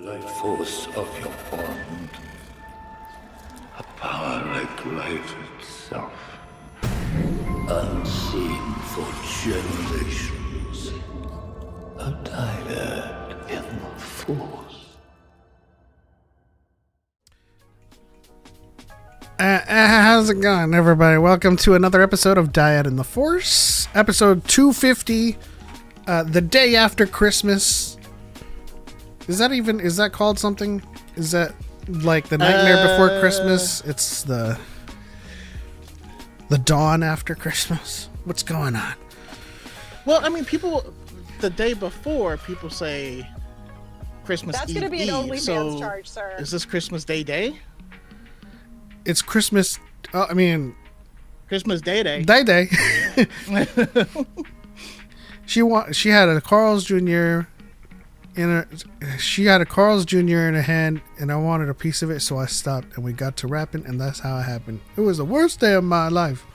life force of your wand. A power like light itself. Unseen for generations. A dyad in the force. How's it going, everybody? Welcome to another episode of DYAD in the Force, episode 250, the day after Christmas. Is that called something? Is that like the nightmare before Christmas? It's the dawn after Christmas. What's going on? Well, I mean, the day before, people say Christmas Eve. That's going to be an OnlyFans so charge, sir. Is this Christmas Day? It's Christmas. Christmas Day. Day. She had a Carl's Jr. She had a Carl's Jr. in her hand, and I wanted a piece of it, so I stopped, and we got to rapping, and that's how it happened. It was the worst day of my life.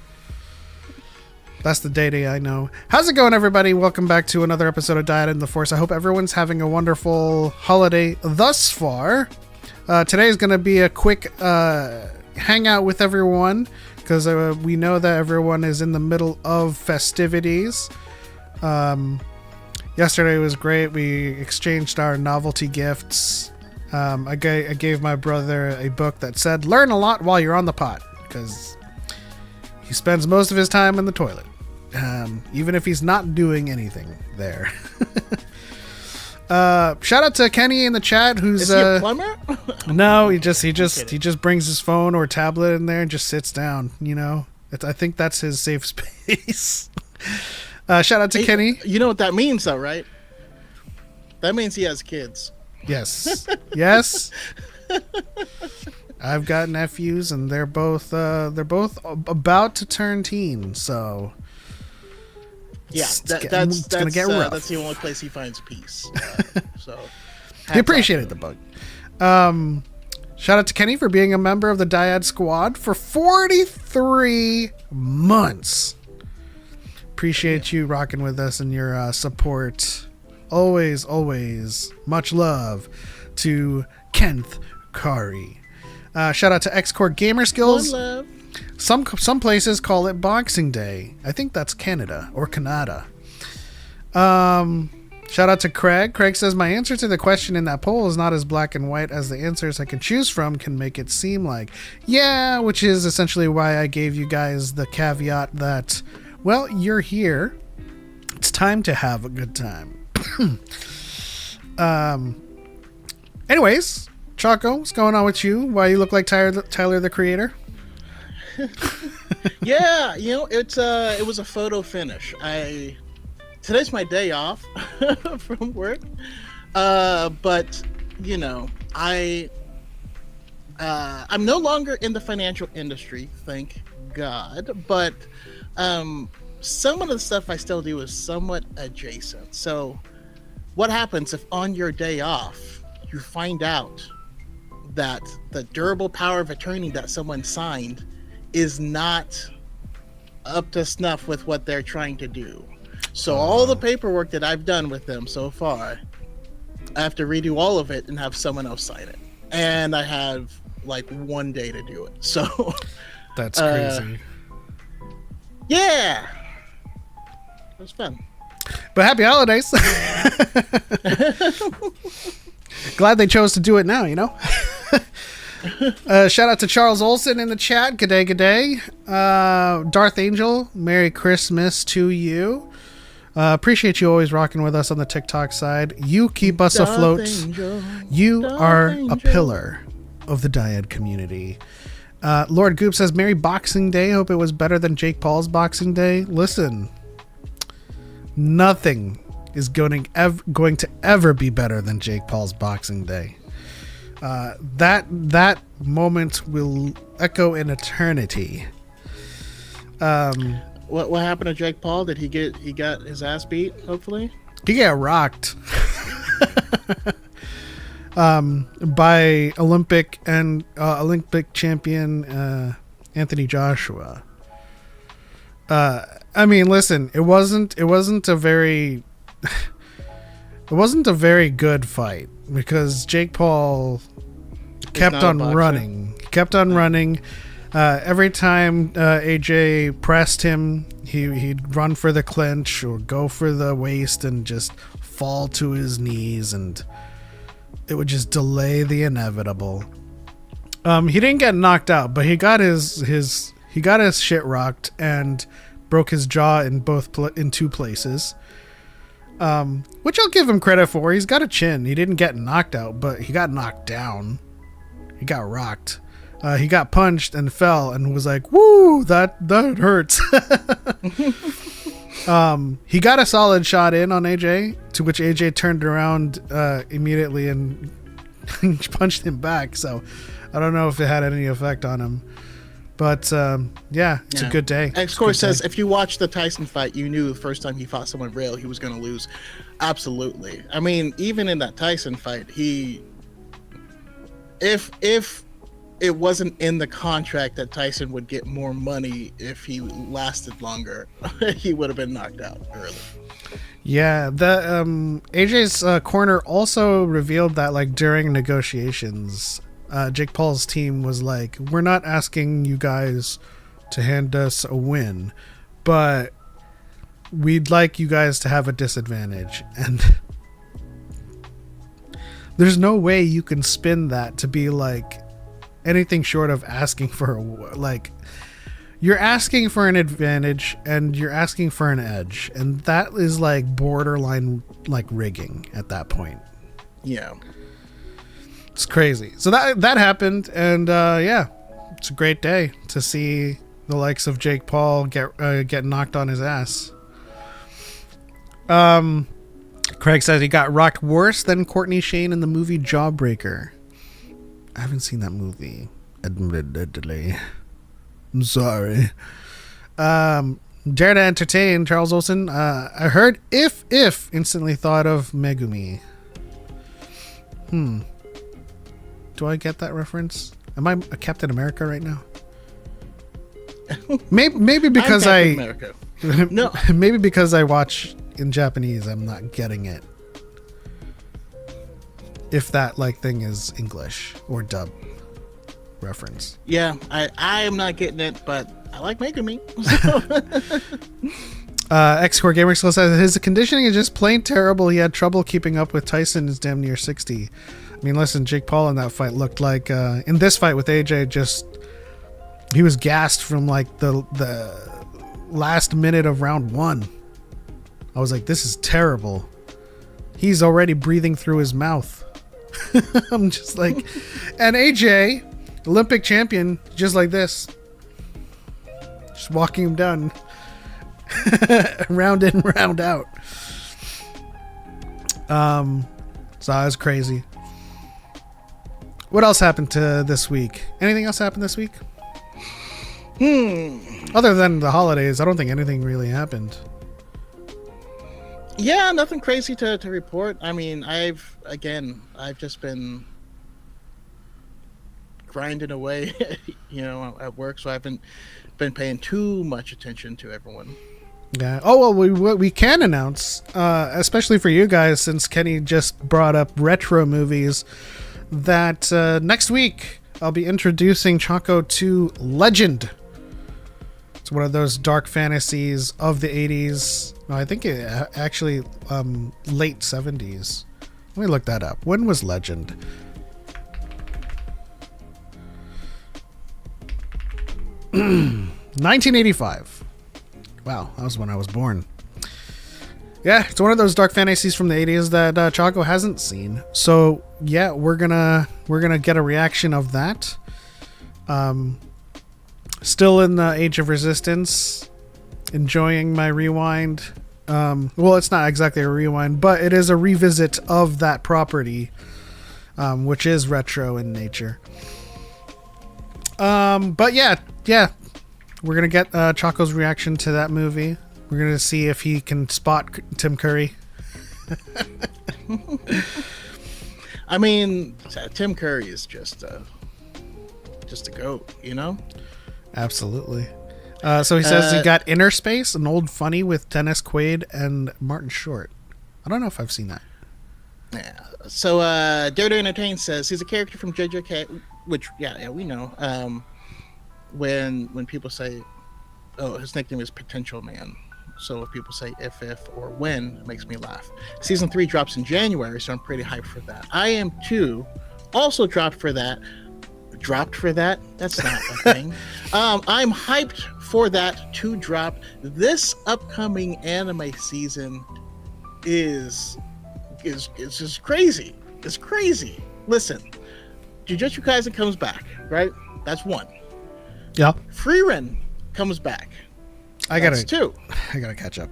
That's the day I know. How's it going, everybody? Welcome back to another episode of DYAD in the Force. I hope everyone's having a wonderful holiday thus far. Today is going to be a quick hangout with everyone, because we know that everyone is in the middle of festivities. Yesterday was great. We exchanged our novelty gifts. I gave my brother a book that said, "Learn a lot while you're on the pot," because he spends most of his time in the toilet, even if he's not doing anything there. Shout out to Kenny in the chat, who's Is he a plumber? No, he just brings his phone or tablet in there and just sits down. You know, I think that's his safe space. Shout out to Kenny. You know what that means, though, right? That means he has kids. Yes. I've got nephews, and they're both about to turn teens. So yeah, that's gonna get rough. That's the only place he finds peace. So he appreciated the bug. Shout out to Kenny for being a member of the DYAD squad for 43 months. Appreciate you rocking with us and your support. Always much love to Kenneth Kari. Shout out to X-Core Gamer Skills. Some places call it Boxing Day. I think that's Canada or Canada. Shout out to Craig. Craig says, my answer to the question in that poll is not as black and white as the answers I can choose from can make it seem like. Yeah, which is essentially why I gave you guys the caveat that, well, you're here. It's time to have a good time. Anyways, Choco, what's going on with you? Why you look like Tyler the Creator? Yeah, it was a photo finish. Today's my day off from work, but I'm no longer in the financial industry, thank God. But some of the stuff I still do is somewhat adjacent. So, what happens if on your day off you find out that the durable power of attorney that someone signed is not up to snuff with what they're trying to do? So all the paperwork that I've done with them so far, I have to redo all of it and have someone else sign it. And I have like 1 day to do it. So that's crazy. Yeah. It was fun. But happy holidays. Glad they chose to do it now, you know? Shout out to Charles Olson in the chat. G'day. Darth Angel, Merry Christmas to you. Appreciate you always rocking with us on the TikTok side. You keep us afloat. You are a pillar of the DYAD community. Lord Goop says, Merry Boxing Day. Hope it was better than Jake Paul's Boxing Day. Listen, nothing is going to ever be better than Jake Paul's Boxing Day. That moment will echo in eternity. What happened to Jake Paul? Did he got his ass beat? Hopefully, he got rocked by Olympic champion Anthony Joshua. I mean, listen, it wasn't a very good fight. because Jake Paul kept not a on boxer. running. He kept on running. Every time AJ pressed him, he'd run for the clinch or go for the waist and just fall to his knees, and it would just delay the inevitable. He didn't get knocked out, but he got his shit rocked and broke his jaw in in two places. Which I'll give him credit for. He's got a chin. He didn't get knocked out, but he got knocked down. He got rocked. He got punched and fell and was like, "Woo, that hurts." He got a solid shot in on AJ, to which AJ turned around immediately and punched him back. So I don't know if it had any effect on him. But it's a good day. X-Core says, if you watch the Tyson fight, you knew the first time he fought someone real, he was going to lose. Absolutely. I mean, even in that Tyson fight, if it wasn't in the contract that Tyson would get more money if he lasted longer, he would have been knocked out early. Yeah, the AJ's corner also revealed that, like, during negotiations, Jake Paul's team was like, "We're not asking you guys to hand us a win, but we'd like you guys to have a disadvantage." And there's no way you can spin that to be like anything short of asking for you're asking for an advantage and you're asking for an edge, and that is like borderline like rigging at that point. Yeah. It's crazy. So that happened, and it's a great day to see the likes of Jake Paul get knocked on his ass. Craig says he got rocked worse than Courtney Shane in the movie Jawbreaker. I haven't seen that movie, admittedly. I'm sorry. Dare to Entertain, Charles Olsen. I heard if instantly thought of Megumi. Do I get that reference? Am I a Captain America right now? Maybe because America. No. Maybe because I watch in Japanese, I'm not getting it. If that like thing is English or dub reference. Yeah, I am not getting it, but I like Megumi. X-Core Gamer still says his conditioning is just plain terrible. He had trouble keeping up with Tyson, who's damn near 60. I mean, listen, Jake Paul in that fight looked like in this fight with AJ, he was gassed from like the last minute of round 1. I was like, this is terrible. He's already breathing through his mouth. I'm just like, and AJ, Olympic champion, just like this, just walking him down, round in, round out. So that was crazy. What else happened this week? Anything else happened this week? Other than the holidays, I don't think anything really happened. Yeah, nothing crazy to report. I mean, I've just been grinding away, at work, so I haven't been paying too much attention to everyone. Yeah. Oh, well, what we can announce, especially for you guys, since Kenny just brought up retro movies, that next week I'll be introducing Choco to Legend. It's one of those dark fantasies of the 80s. No, I think it actually late 70s. Let me look that up. When was Legend? $1985. Wow, that was when I was born. Yeah, it's one of those dark fantasies from the 80s that Choco hasn't seen. So yeah, we're gonna get a reaction of that. Still in the Age of Resistance, enjoying my rewind. Well, it's not exactly a rewind, but it is a revisit of that property, which is retro in nature. But yeah, we're gonna get Choco's reaction to that movie. We're gonna see if he can spot Tim Curry. I mean, Tim Curry is just a goat, Absolutely. So he says he got Inner Space, an old funny with Dennis Quaid and Martin Short. I don't know if I've seen that. Yeah. So Dodo Entertain says he's a character from JJK, which yeah we know. When people say, oh, his nickname is Potential Man. So if people say if or when, it makes me laugh. Season 3 drops in January, so I'm pretty hyped for that. I am too. Also dropped for that. Dropped for that? That's not a thing. I'm hyped for that to drop. This upcoming anime season is just crazy. It's crazy. Listen, Jujutsu Kaisen comes back, right? That's one. Yeah. Freerun comes back. That's two. I gotta catch up.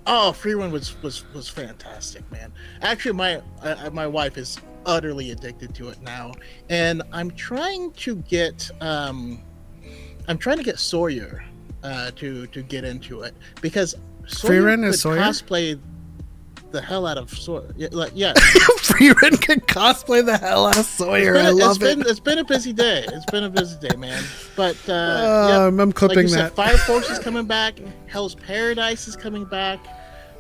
Oh, Freerun was fantastic, man. Actually, my wife is utterly addicted to it now, and I'm trying to get Sawyer to get into it because Sawyer Freerun could is Sawyer? cosplay the hell out of Sawyer. Yeah. Freerun can cosplay the hell out of Sawyer. I love it. It's been a busy day. It's been a busy day, man. But I'm clipping like you that. said, Fire Force is coming back. Hell's Paradise is coming back.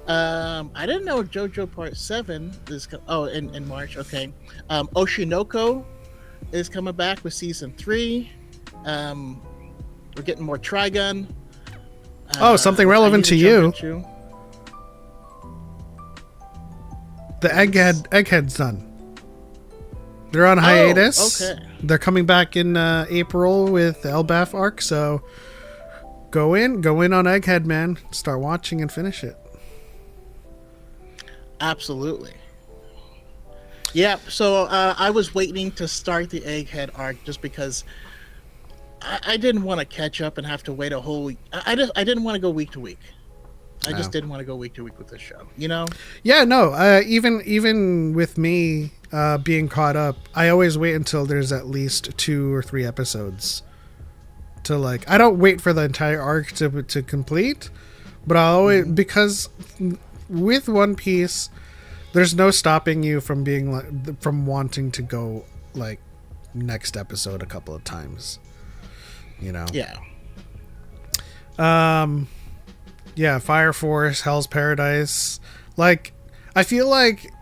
I didn't know JoJo Part 7 is in March. Okay. Oshinoko is coming back with season 3. We're getting more Trigun. Something relevant to you. The Egghead's done. They're on hiatus. Okay. They're coming back in April with the Elbaf arc, so go in on Egghead, man. Start watching and finish it. Absolutely. Yeah, so I was waiting to start the Egghead arc just because I didn't want to catch up and have to wait a whole week. I didn't want to go week to week. I just didn't want to go week to week with this show, you know? Yeah, no. Even with me being caught up, I always wait until there's at least 2 or 3 episodes to I don't wait for the entire arc to complete, but I always because with One Piece, there's no stopping you from being from wanting to go next episode a couple of times, you know? Yeah. Yeah, Fire Force, Hell's Paradise. I feel like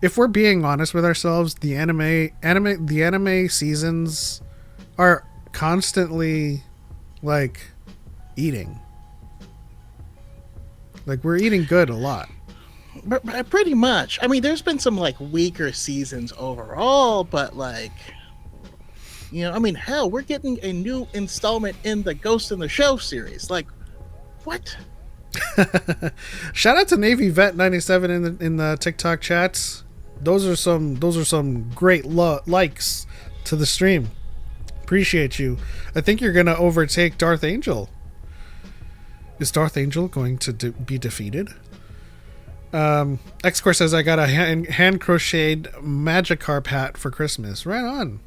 if we're being honest with ourselves, the anime seasons are constantly eating. We're eating good a lot. But pretty much. I mean, there's been some weaker seasons overall, but I mean, hell, we're getting a new installment in the Ghost in the Shell series. What? Shout out to Navy Vet 97 in the TikTok chats. Those are some great likes to the stream. Appreciate you. I think you're gonna overtake Darth Angel. Is Darth Angel going to be defeated? X-Core says I got a hand crocheted Magikarp hat for Christmas. Right on.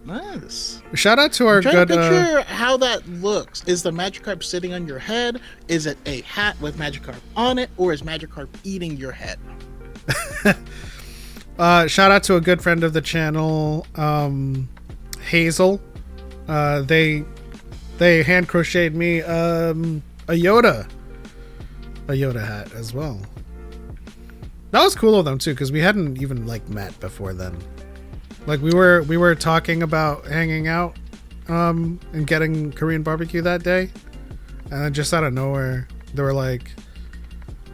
Nice. Shout out to our I'm trying good. to picture how that looks. Is the Magikarp sitting on your head? Is it a hat with Magikarp on it, or is Magikarp eating your head? Shout out to a good friend of the channel, Hazel. They hand crocheted me a Yoda hat as well. That was cool of them too, because we hadn't even met before then. We were talking about hanging out and getting Korean barbecue that day, and then just out of nowhere they were like,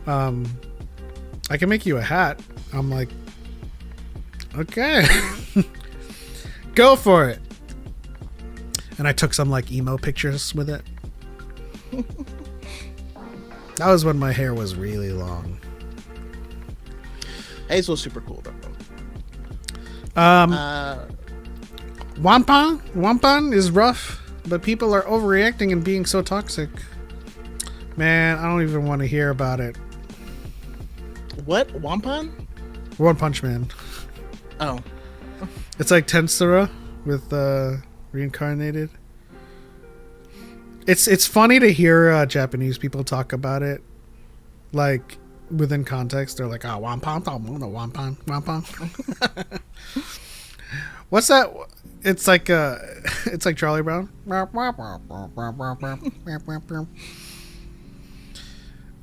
I can make you a hat. I'm like, okay. Go for it. And I took some emo pictures with it. That was when my hair was really long. Hazel's super cool though. Wampan is rough, but people are overreacting and being so toxic. Man, I don't even want to hear about it. What? Wampan? One Punch Man. Oh. It's like Tensura with reincarnated. It's funny to hear Japanese people talk about it, within context. They're like, "Oh, wampan, wampan." What's that? It's like Charlie Brown.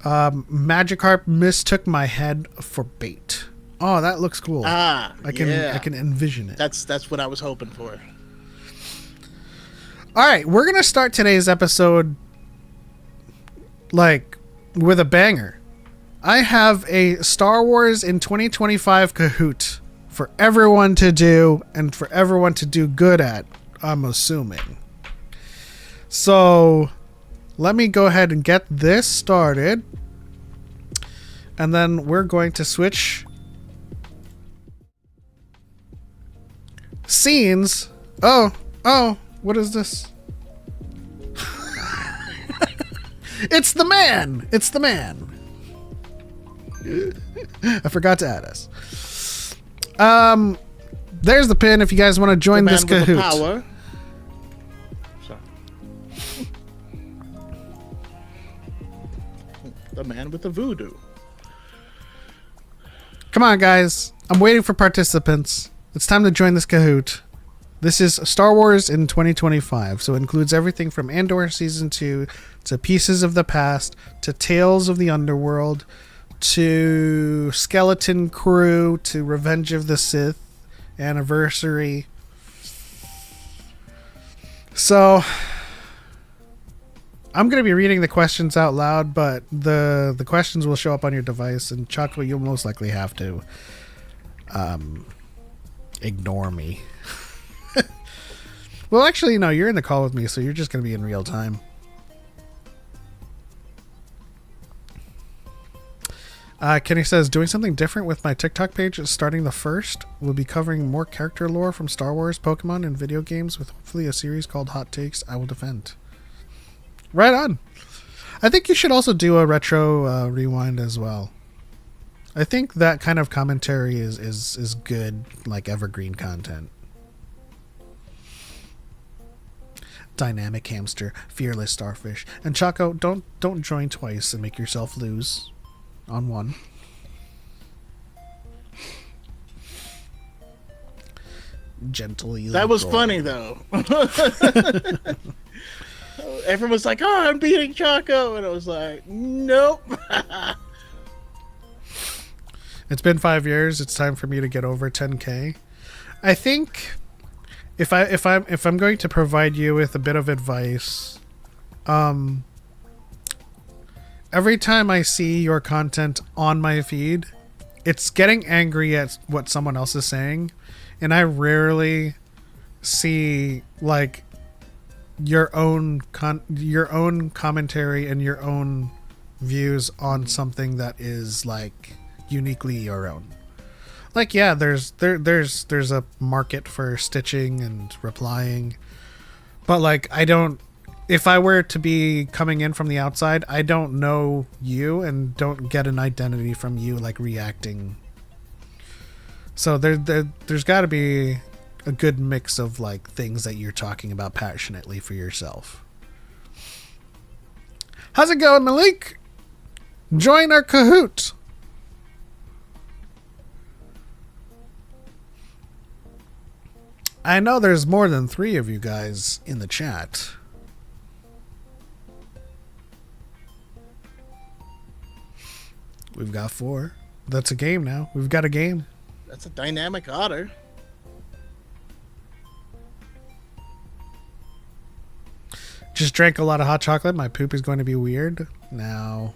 Magikarp mistook my head for bait. Oh, that looks cool. Ah, I can envision it. That's what I was hoping for. All right, we're gonna start today's episode like with a banger. I have a Star Wars in 2025 Kahoot for everyone to do and for everyone to do good at, I'm assuming. So let me go ahead and get this started. And then we're going to switch scenes. Oh, what is this? It's the man. It's the man. I forgot to add us. There's the pin if you guys want to join this Kahoot. The power. The man with the voodoo. Come on, guys. I'm waiting for participants. It's time to join this Kahoot. This is Star Wars in 2025, so it includes everything from Andor Season 2 to Pieces of the Past to Tales of the Underworld to Skeleton Crew to Revenge of the Sith Anniversary. So I'm going to be reading the questions out loud, but the questions will show up on your device, and Choco, you'll most likely have to ignore me. Well, actually, no, you're in the call with me, so you're just going to be in real time. Kenny says, doing something different with my TikTok page starting the 1st. We'll be covering more character lore from Star Wars, Pokemon, and video games with hopefully a series called Hot Takes I Will Defend. Right on. I think you should also do a retro rewind as well. I think that kind of commentary is good, like evergreen content. Dynamic Hamster, Fearless Starfish, and Choco, don't join twice and make yourself lose on one. Gentle evil That was girl. funny though. Everyone was like, "Oh, I'm beating Choco," and I was like, "Nope." It's been 5 years. It's time for me to get over 10K. I think if I'm going to provide you with a bit of advice, every time I see your content on my feed, it's getting angry at what someone else is saying, and I rarely see like your own commentary and your own views on something that is like uniquely your own. Like, yeah, there's a market for stitching and replying, but like if I were to be coming in from the outside, I don't know you and don't get an identity from you like reacting. So there's got to be a good mix of like things that you're talking about passionately for yourself. How's it going, Malik? Join our Kahoot. I know there's more than 3 of you guys in the chat. We've got 4. That's a game now. We've got a game. That's a dynamic otter. Just drank a lot of hot chocolate. My poop is going to be weird. Now,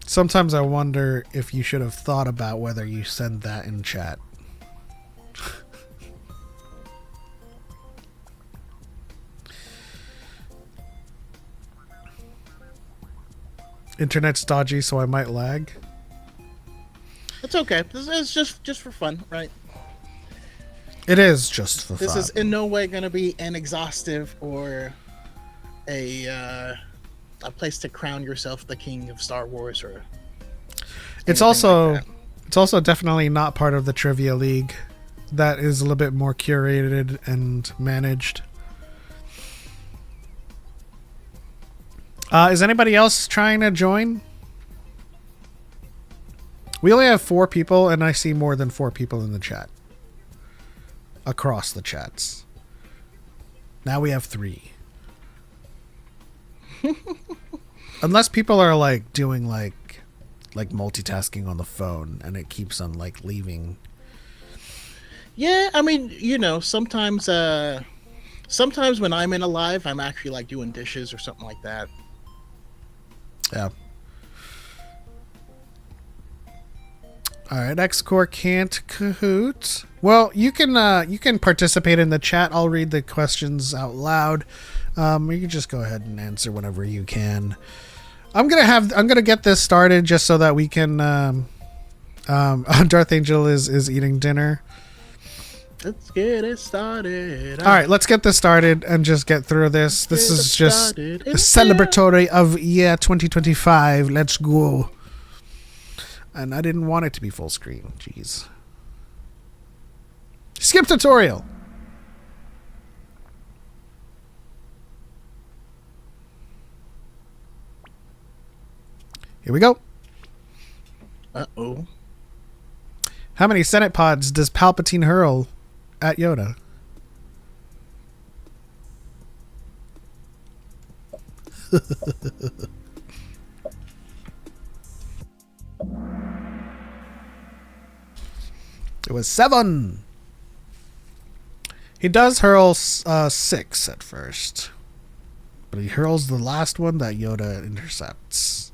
sometimes I wonder if you should have thought about whether you send that in chat. Internet's dodgy, so I might lag. It's okay. This is just for fun, right? It is just for This fun. is in no way going to be an exhaustive or a place to crown yourself the king of Star Wars or. It's anything also like that. it's also definitely not part of the trivia league. That is a little bit more curated and managed. Is anybody else trying to join? We only have 4 people, and I see more than 4 people in the chat. Across the chats. Now we have 3. Unless people are like doing like like multitasking on the phone, and it keeps on like leaving. Yeah, I mean, sometimes when I'm in a live, I'm actually like doing dishes or something like that. Yeah. All right, X-Core can't Kahoot. Well, you can participate in the chat. I'll read the questions out loud. You can just go ahead and answer whenever you can. I'm gonna get this started just so that we can. Darth Angel is eating dinner. Let's get it started. All right, let's get this started and just get through this. This is just a celebratory of year 2025. Let's go. And I didn't want it to be full screen. Jeez. Skip tutorial. Here we go. Uh-oh. How many Senate pods does Palpatine hurl at Yoda? It was 7. He does hurl 6 at first, but he hurls the last one that Yoda intercepts.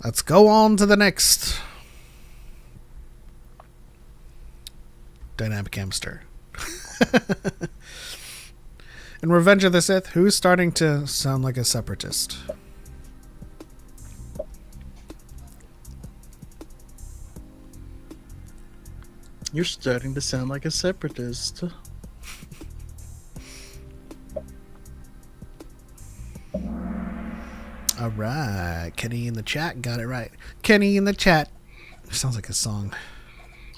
Let's go on to the next. Dynamic hamster. In Revenge of the Sith, who's starting to sound like a separatist? You're starting to sound like a separatist. All right. Kenny in the chat got it right. Kenny in the chat. Sounds like a song.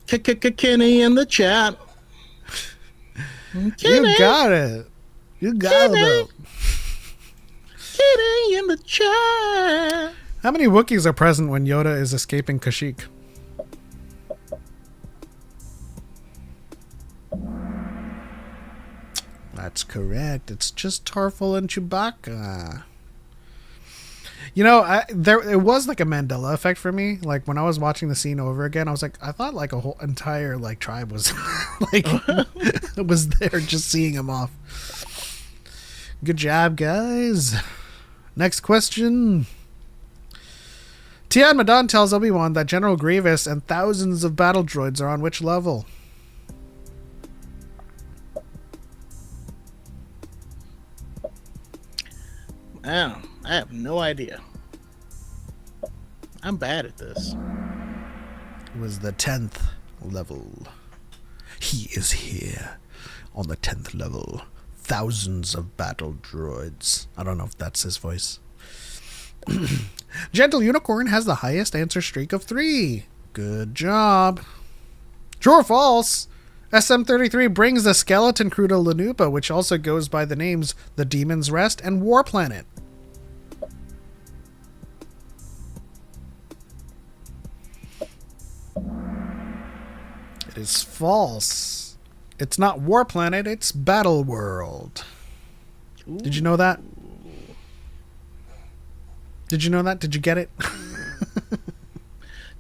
Kenny in the chat. Kenny. You got it. You got it. Kenny in the chat. How many Wookiees are present when Yoda is escaping Kashyyyk? That's correct. It's just Tarful and Chewbacca. You know, it was like a Mandela effect for me. Like when I was watching the scene over again, I was like, I thought like a whole entire like tribe was like was there just seeing him off. Good job, guys. Next question. Tian Madan tells Obi-Wan that General Grievous and thousands of battle droids are on which level? I have no idea. I'm bad at this. It was the 10th level. He is here on the 10th level. Thousands of battle droids. I don't know if that's his voice. Gentle Unicorn has the highest answer streak of 3. Good job. True or false? SM-33 brings the skeleton crew to Lanupa, which also goes by the names The Demon's Rest and War Planet. It is false. It's not War Planet, it's Battle World. Ooh. Did you know that? Did you know that? Did you get it?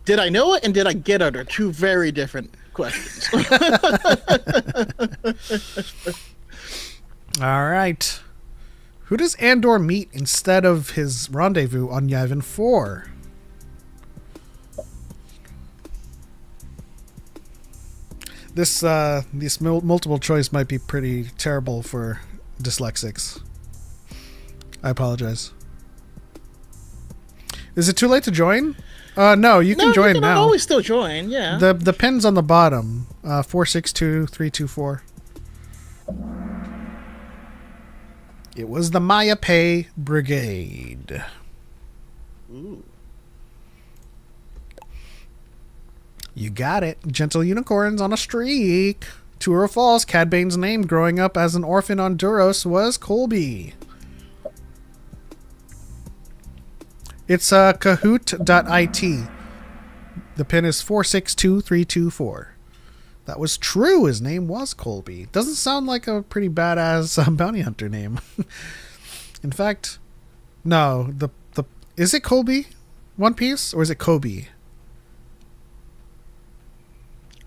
Did I know it and did I get it are two very different questions. All right. Who does Andor meet instead of his rendezvous on Yavin 4? This multiple choice might be pretty terrible for dyslexics. I apologize. Is it too late to join? No, you can join now. You can always still join, yeah. The pin's on the bottom. 462324. It was the Maya Pei Brigade. Ooh. You got it. Gentle Unicorns on a streak. True or false, Cad Bane's name growing up as an orphan on Duros was Colby. It's kahoot.it. The pin is 462324. That was true. His name was Colby. Doesn't sound like a pretty badass bounty hunter name. In fact, no. Is it Colby? One Piece, or is it Kobe?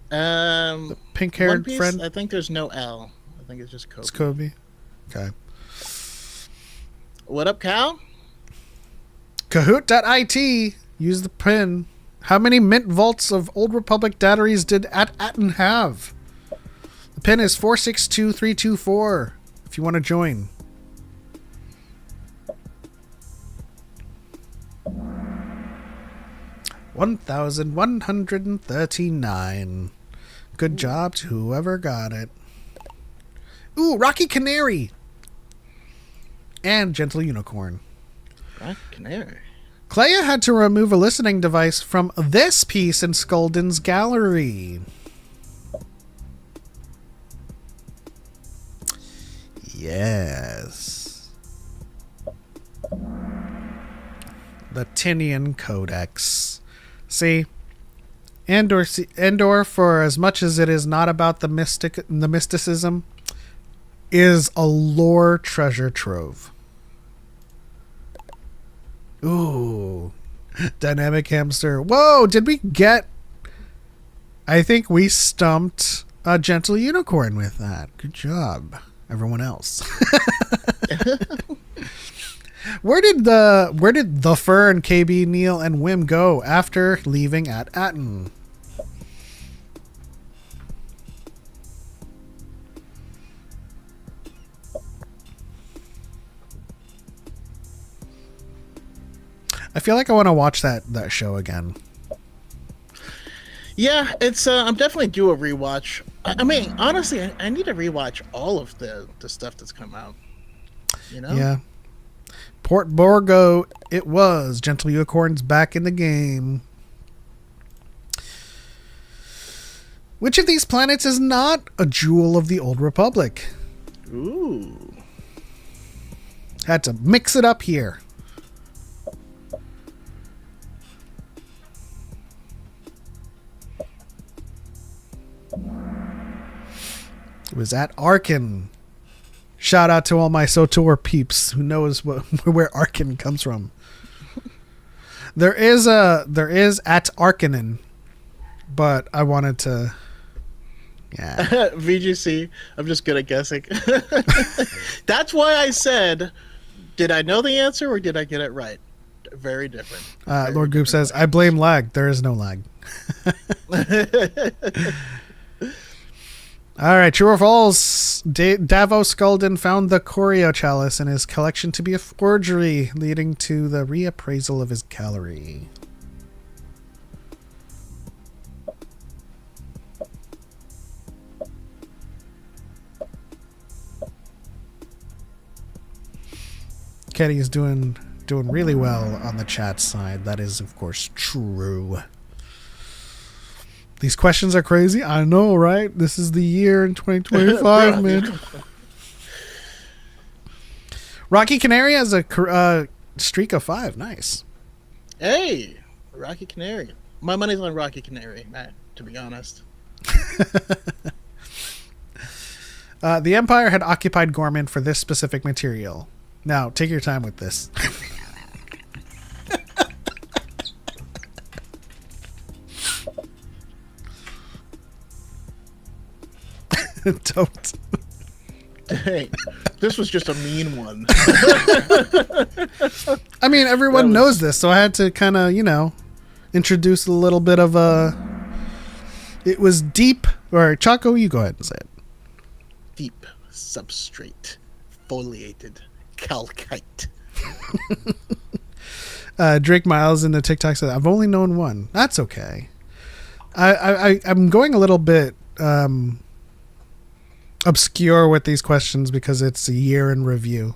Pink-haired One Piece, friend. I think there's no L. I think it's just Kobe. It's Kobe. Okay. What up, Cal? Kahoot.it. Use the pin. How many mint vaults of Old Republic batteries did Atten have? The pin is 462324. If you want to join. $1,139. Good job to whoever got it. Ooh, Rocky Canary. And Gentle Unicorn. Rocky Canary. Clea had to remove a listening device from this piece in Skulldin's gallery. Yes. The Tinian Codex. See? Andor, for as much as it is not about the mysticism, is a lore treasure trove. Ooh. Dynamic Hamster. Whoa, did we get... I think we stumped a Gentle Unicorn with that. Good job, everyone else. Where did the Fur and KB, Neil, and Wim go after leaving at Atten? I feel like I want to watch that show again. Yeah, it's I'm definitely due a rewatch. I mean, honestly, I need to rewatch all of the stuff that's come out. You know? Yeah. Port Borgo, it was. Gentle Unicorn's back in the game. Which of these planets is not a jewel of the Old Republic? Ooh. Had to mix it up here. It was at Arkin. Shout out to all my SOTOR peeps who knows where Arkin comes from. There is at Arkinen, but I wanted to. Yeah. VGC. I'm just good at guessing. That's why I said, did I know the answer or did I get it right? Very different. Lord Goop says, I blame lag. There is no lag. All right, true or false? Davos Skulldin found the Choreo chalice in his collection to be a forgery, leading to the reappraisal of his gallery. Kenny is doing really well on the chat side. That is, of course, true. These questions are crazy. I know, right? This is the year in 2025, man. Rocky Canary has a streak of 5. Nice. Hey, Rocky Canary. My money's on Rocky Canary, Matt, to be honest. The Empire had occupied Gorman for this specific material. Now, take your time with this. Don't. Hey, this was just a mean one. I mean, everyone knows this, so I had to kind of, introduce a little bit of a... It was deep... Or, Choco, you go ahead and say it. Deep substrate. Foliated. Calcite. Drake Miles in the TikTok said, I've only known one. That's okay. I'm going a little bit... obscure with these questions because it's a year in review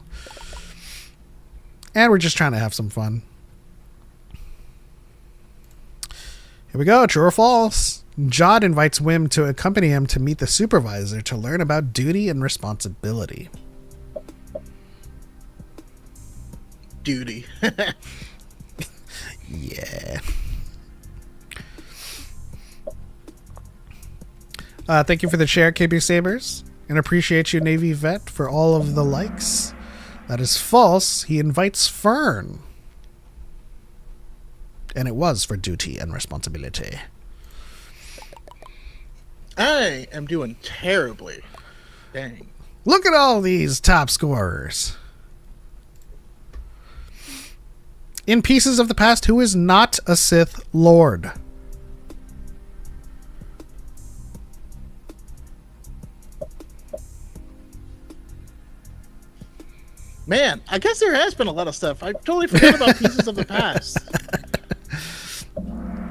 and we're just trying to have some fun. Here we go. True or false? Jod invites Wim to accompany him to meet the supervisor to learn about duty and responsibility. Duty. Yeah. Thank you for the share, KB Sabers. And appreciate you, Navy Vet, for all of the likes. That is false. He invites Fern. And it was for duty and responsibility. I am doing terribly. Dang. Look at all these top scorers. In Pieces of the Past, who is not a Sith Lord? Man, I guess there has been a lot of stuff. I totally forgot about Pieces of the Past.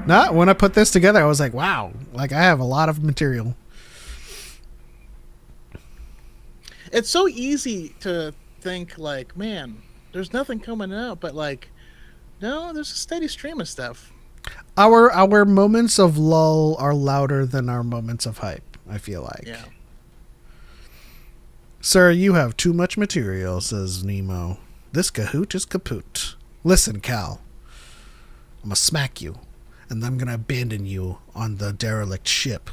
No, when I put this together, I was like, wow, like I have a lot of material. It's so easy to think like, man, there's nothing coming out, but like, no, there's a steady stream of stuff. Our moments of lull are louder than our moments of hype, I feel like. Yeah. Sir, you have too much material, says Nemo. This cahoot is kaput. Listen, Cal. I'm gonna smack you, and I'm gonna abandon you on the derelict ship.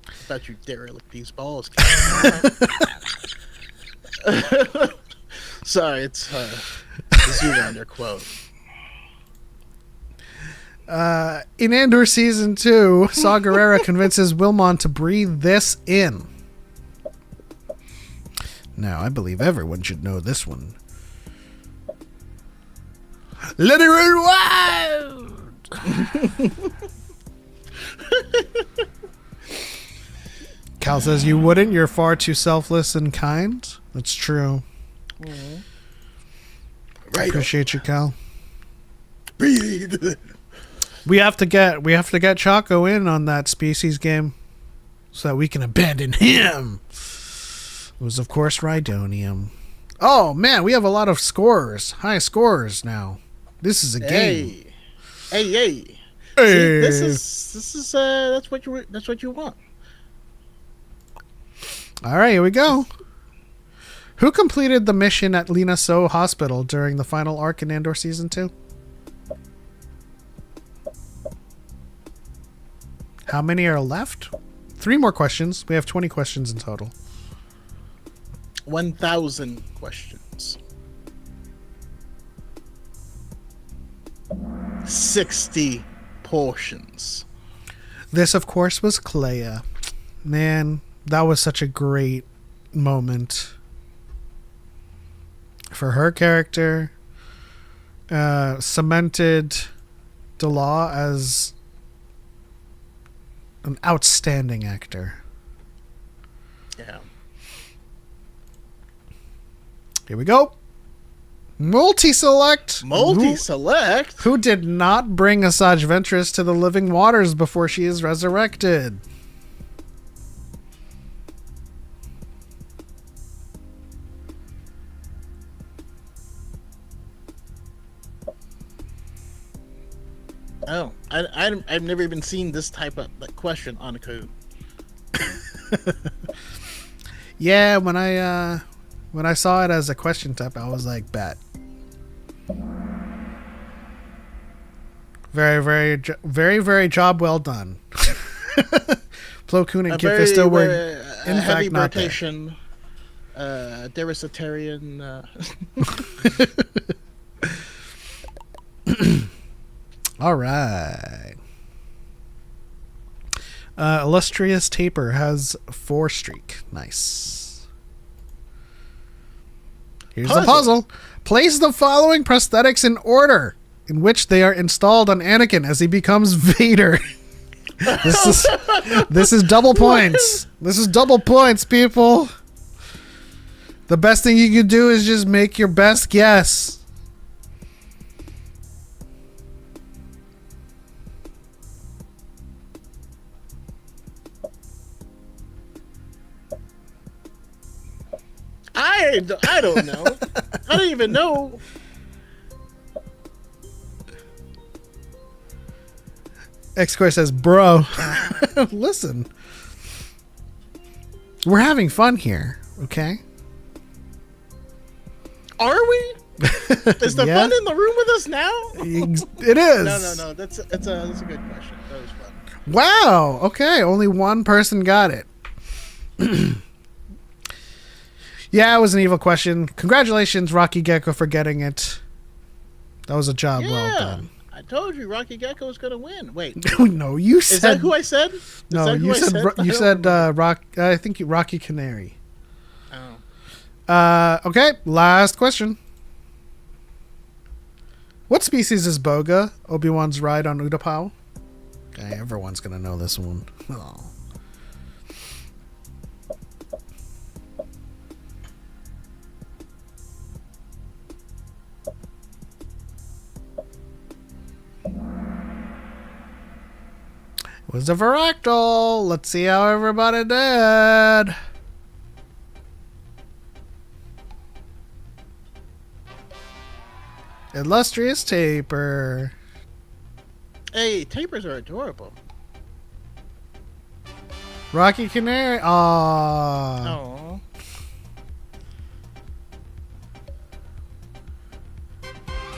Thought you derelict these balls. Sorry, it's the Zoolander quote. In Andor Season 2, Saw Gerrera convinces Wilmon to breathe this in. Now, I believe everyone should know this one. Let it run wild! Cal says, you wouldn't? You're far too selfless and kind. That's true. Mm-hmm. Right. Appreciate you, Cal. Breathe. We have to get Choco in on that species game so that we can abandon him. It was, of course, Rhydonium. Oh, man, we have a lot of scorers. High scorers now. This is a game. Hey. See, this is that's what you want. All right, here we go. Who completed the mission at Lina So Hospital during the final arc in Andor Season 2? How many are left? 3 more questions. We have 20 questions in total. 1,000 questions. 60 portions. This, of course, was Clea. Man, that was such a great moment for her character. Cemented Delaw as an outstanding actor. Yeah. Here we go. Multi-select. Multi-select? Who did not bring Asajj Ventress to the living waters before she is resurrected? Oh, I've never even seen this type of question on a code. Yeah, when I saw it as a question type, I was like, bet. Very, very job well done. Plo Koon and Kit Fisto were in heavy fact not rotation. Derisitarian. All right. Illustrious Taper has 4 streak. Nice. Here's the puzzle. Place the following prosthetics in order in which they are installed on Anakin as he becomes Vader. This is double points. This is double points, people. The best thing you can do is just make your best guess. I don't know. I don't even know. X-Core says, bro, listen. We're having fun here, okay? Are we? Is the fun in the room with us now? It is. No. That's a good question. That was fun. Wow. Okay. Only one person got it. Yeah, it was an evil question. Congratulations, Rocky Gecko, for getting it. That was a job well done. I told you Rocky Gecko was going to win. Wait. No, you said... Is that who I said? No, you said I think Rocky Canary. Oh. Okay, last question. What species is Boga, Obi-Wan's ride on Utapau? Okay, everyone's going to know this one. Oh. It was a Varactyl. Let's see how everybody did. Illustrious Taper. Hey, tapers are adorable. Rocky Canary. Aww. Oh.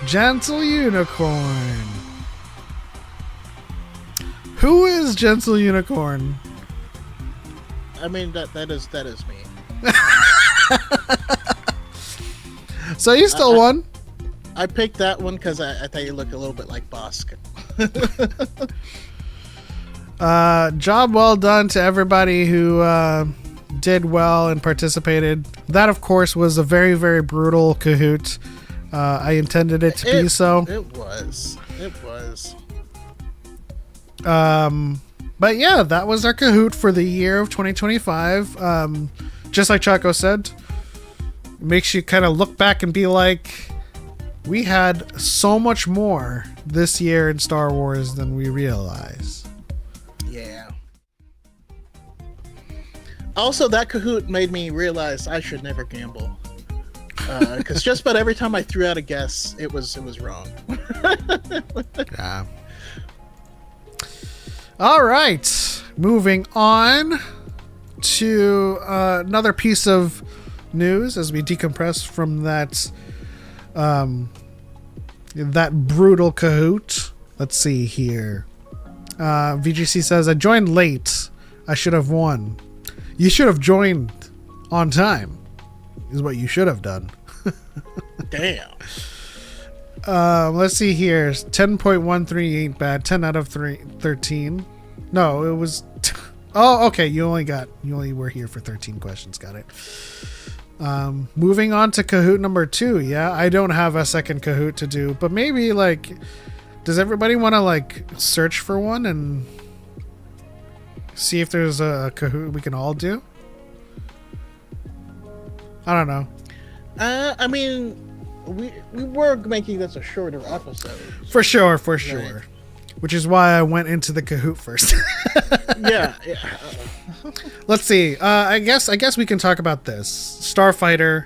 Gentle Unicorn. Who is Gentle Unicorn? I mean that is me. So you still won? I picked that one because I thought you looked a little bit like Bosk. Job well done to everybody who did well and participated. That, of course, was a very, very brutal Kahoot. I intended it to be so. It was. But yeah, that was our Kahoot for the year of 2025. Just like Choco said, makes you kind of look back and be like, we had so much more this year in Star Wars than we realize. Yeah. Also, that Kahoot made me realize I should never gamble. Because just about every time I threw out a guess, it was wrong. Yeah. All right. Moving on to another piece of news as we decompress from that brutal Kahoot. Let's see here. VGC says, I joined late. I should have won. You should have joined on time, is what you should have done. Damn. Let's see here. 10.13 ain't bad. 10 out of 13. No, it was... Oh, okay. You only were here for 13 questions. Got it. Moving on to Kahoot number 2. Yeah, I don't have a second Kahoot to do, but maybe, like, does everybody want to, like, search for one and see if there's a Kahoot we can all do? I don't know. I mean, we were making this a shorter episode. For sure. Right. Which is why I went into the Kahoot first. Yeah. Let's see. I guess we can talk about this. Starfighter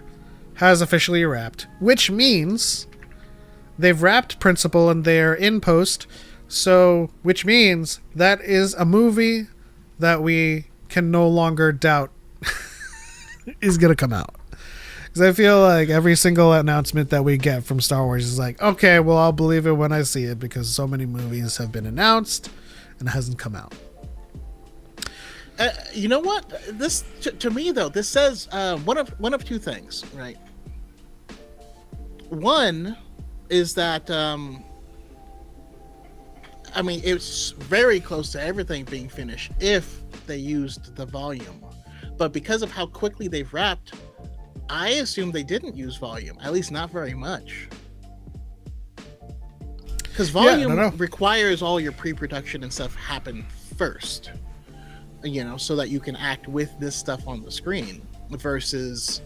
has officially wrapped, which means they've wrapped Principal and they're in post. So, which means that is a movie that we can no longer doubt is going to come out. Because I feel like every single announcement that we get from Star Wars is like, okay, well, I'll believe it when I see it because so many movies have been announced and it hasn't come out. You know what? This to me though, this says one of two things, right? One is that I mean, it's very close to everything being finished if they used the volume, but because of how quickly they've wrapped, I assume they didn't use volume, at least not very much. Because volume requires all your pre-production and stuff happen first, you know, so that you can act with this stuff on the screen versus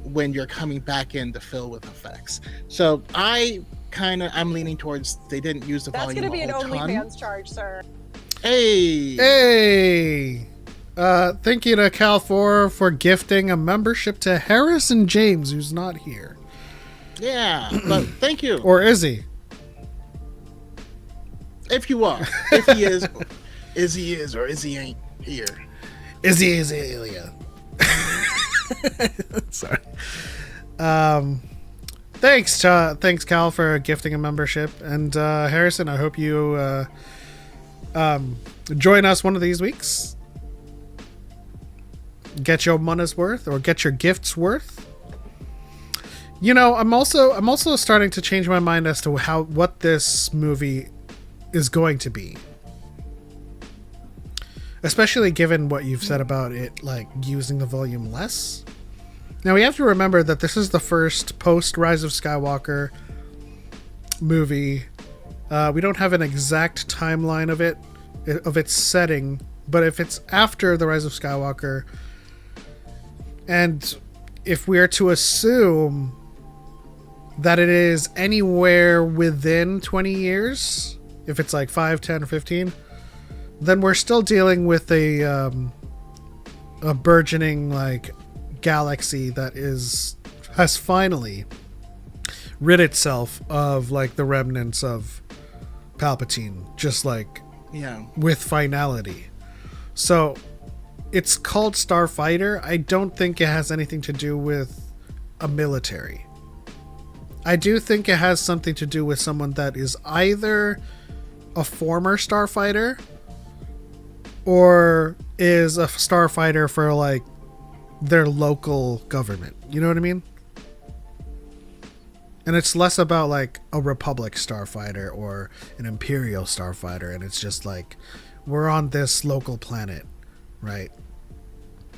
when you're coming back in to fill with effects. So I'm leaning towards they didn't use the volume. That's going to be an OnlyFans charge, sir. Hey! Thank you to Cal4 for gifting a membership to Harrison James, who's not here. Yeah, but thank you. Or is he? If you are. If he is, or is he ain't here. Is he alien? Sorry. Thanks Cal for gifting a membership, and Harrison, I hope you join us one of these weeks. get your money's worth or get your gifts worth. You know, I'm also starting to change my mind as to what this movie is going to be. Especially given what you've said about it, like, using the volume less. Now, we have to remember that this is the first post-Rise of Skywalker movie. We don't have an exact timeline of its setting, but if it's after the Rise of Skywalker, and if we are to assume that it is anywhere within 20 years, if it's like 5, 10, or 15, then we're still dealing with a burgeoning, like, galaxy that has finally rid itself of, like, the remnants of Palpatine, just like, with finality. So it's called Starfighter. I don't think it has anything to do with a military. I do think it has something to do with someone that is either a former starfighter or is a starfighter for, like, their local government. You know what I mean? And it's less about, like, a Republic starfighter or an Imperial starfighter, and it's just like, we're on this local planet, right?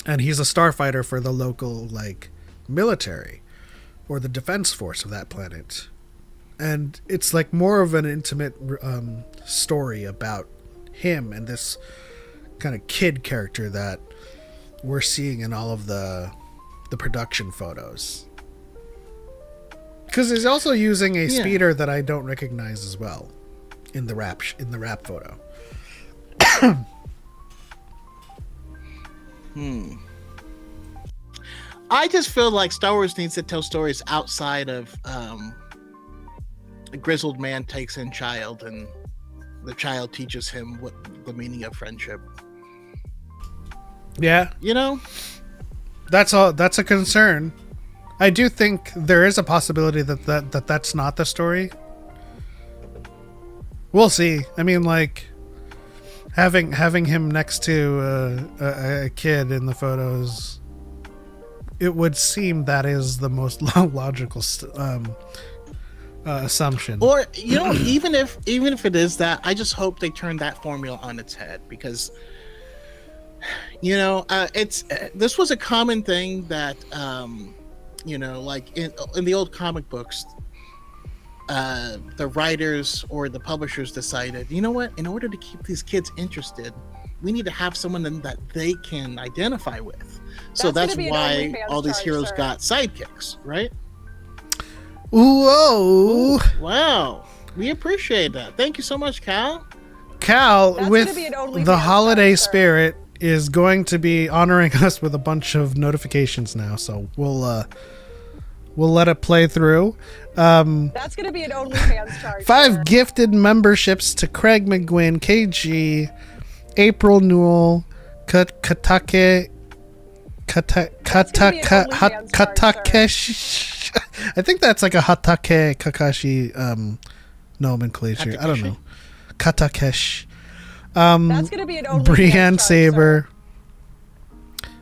And he's a starfighter for the local, like, military or the defense force of that planet. And it's like more of an intimate story about him and this kind of kid character that we're seeing in all of the production photos. Because he's also using a speeder that I don't recognize as well in the wrap photo. I just feel like Star Wars needs to tell stories outside of a grizzled man takes in child and the child teaches him what the meaning of friendship. Yeah. You know? That's a concern. I do think there is a possibility that's not the story. We'll see. I mean, like, having him next to a kid in the photos, it would seem that is the most logical assumption. Or, you know, even if it is that, I just hope they turn that formula on its head, because, you know, this was a common thing that, you know, like in the old comic books, the writers or the publishers decided, you know what, in order to keep these kids interested, we need to have someone that they can identify with. So that's why all these heroes got sidekicks, right? Whoa! Ooh, wow, we appreciate that. Thank you so much, Cal. Cal, with the holiday spirit, is going to be honoring us with a bunch of notifications now, so we'll let it play through. That's going to be an OnlyFans charge. 5 gifted memberships to Craig McGuinn, KG, April Newell, Katakesh. I think that's like a Hatake Kakashi nomenclature. I don't know. Katakesh. That's going to be an Brienne charge, Saber.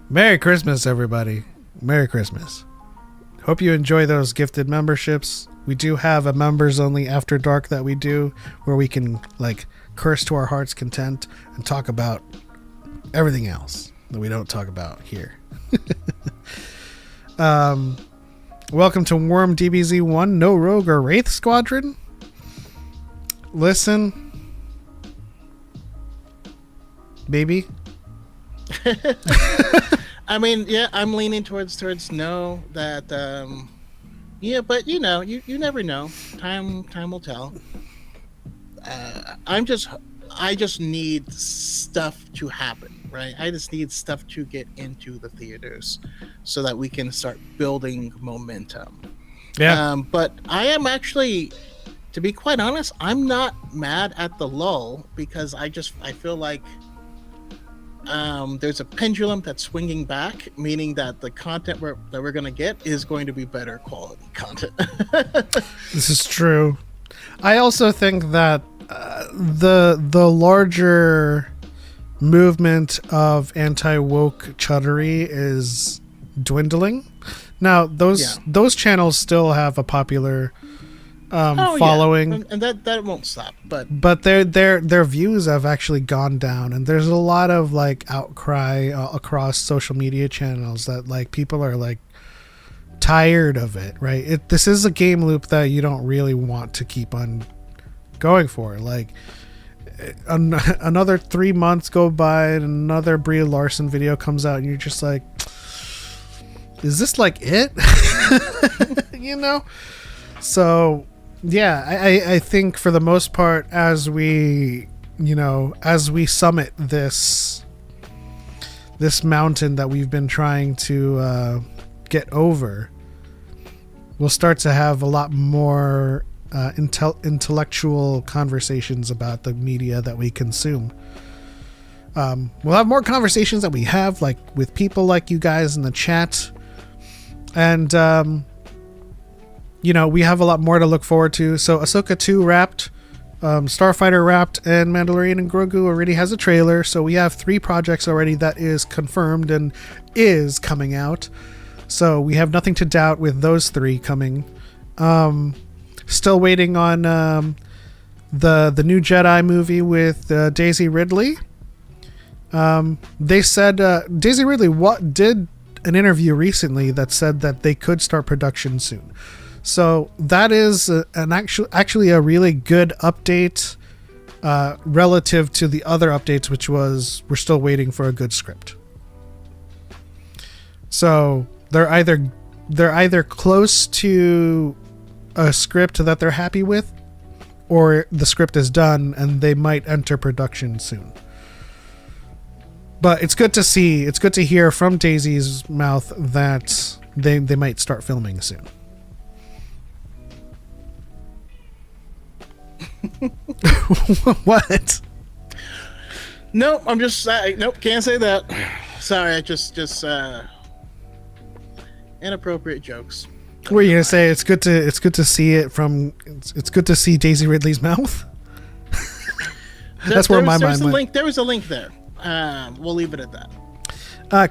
Merry Christmas, everybody. Merry Christmas. Hope you enjoy those gifted memberships. We do have a members only After Dark that we do, where we can, like, curse to our heart's content and talk about everything else that we don't talk about here. Welcome to Worm DBZ1, No Rogue or Wraith Squadron. Listen, baby. I mean, yeah, I'm leaning towards no, that yeah, but you know, you never know. Time will tell. I just need stuff to happen, right? I just need stuff to get into the theaters so that we can start building momentum. Yeah. But I am actually, to be quite honest, I'm not mad at the lull, because I feel like there's a pendulum that's swinging back, meaning that the content that we're going to get is going to be better quality content. This is true. I also think that the larger movement of anti-woke chuddery is dwindling. Now those channels still have a popular following, and that won't stop. But their views have actually gone down, and there's a lot of like outcry across social media channels that like people are like tired of it. Right? This is a game loop that you don't really want to keep on going for. Like another 3 months go by, and another Brie Larson video comes out, and you're just like, is this like it? You know? So yeah, I think for the most part, as we summit this mountain that we've been trying to get over, we'll start to have a lot more intellectual conversations about the media that we consume. We'll have more conversations that we have like with people like you guys in the chat, and we have a lot more to look forward to. So Ahsoka 2 wrapped, Starfighter wrapped, and Mandalorian and Grogu already has a trailer. So we have 3 projects already that is confirmed and is coming out. So we have nothing to doubt with those 3 coming. Still waiting on the new Jedi movie with Daisy Ridley. They said Daisy Ridley did an interview recently that said that they could start production soon. So that is actually a really good update relative to the other updates, which was we're still waiting for a good script. So they're either close to a script that they're happy with, or the script is done and they might enter production soon. But it's good to see. It's good to hear from Daisy's mouth that they might start filming soon. What? Nope, I'm just nope, can't say that. Sorry, I just inappropriate jokes. What were you gonna say? It's good to see it from. It's good to see Daisy Ridley's mouth. That's where my mind went. There was a link there. We'll leave it at that.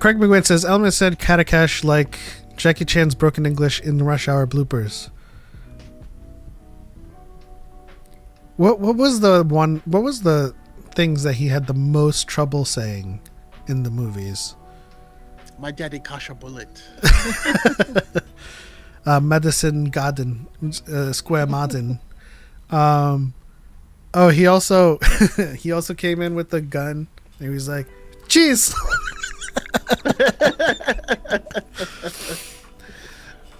Craig McGuinn says Element said Katakesh like Jackie Chan's broken English in the Rush Hour bloopers. What was the things that he had the most trouble saying in the movies? My daddy kasha bullet. Medicine Garden, Square Madden. He also came in with the gun. And he was like, "Cheese."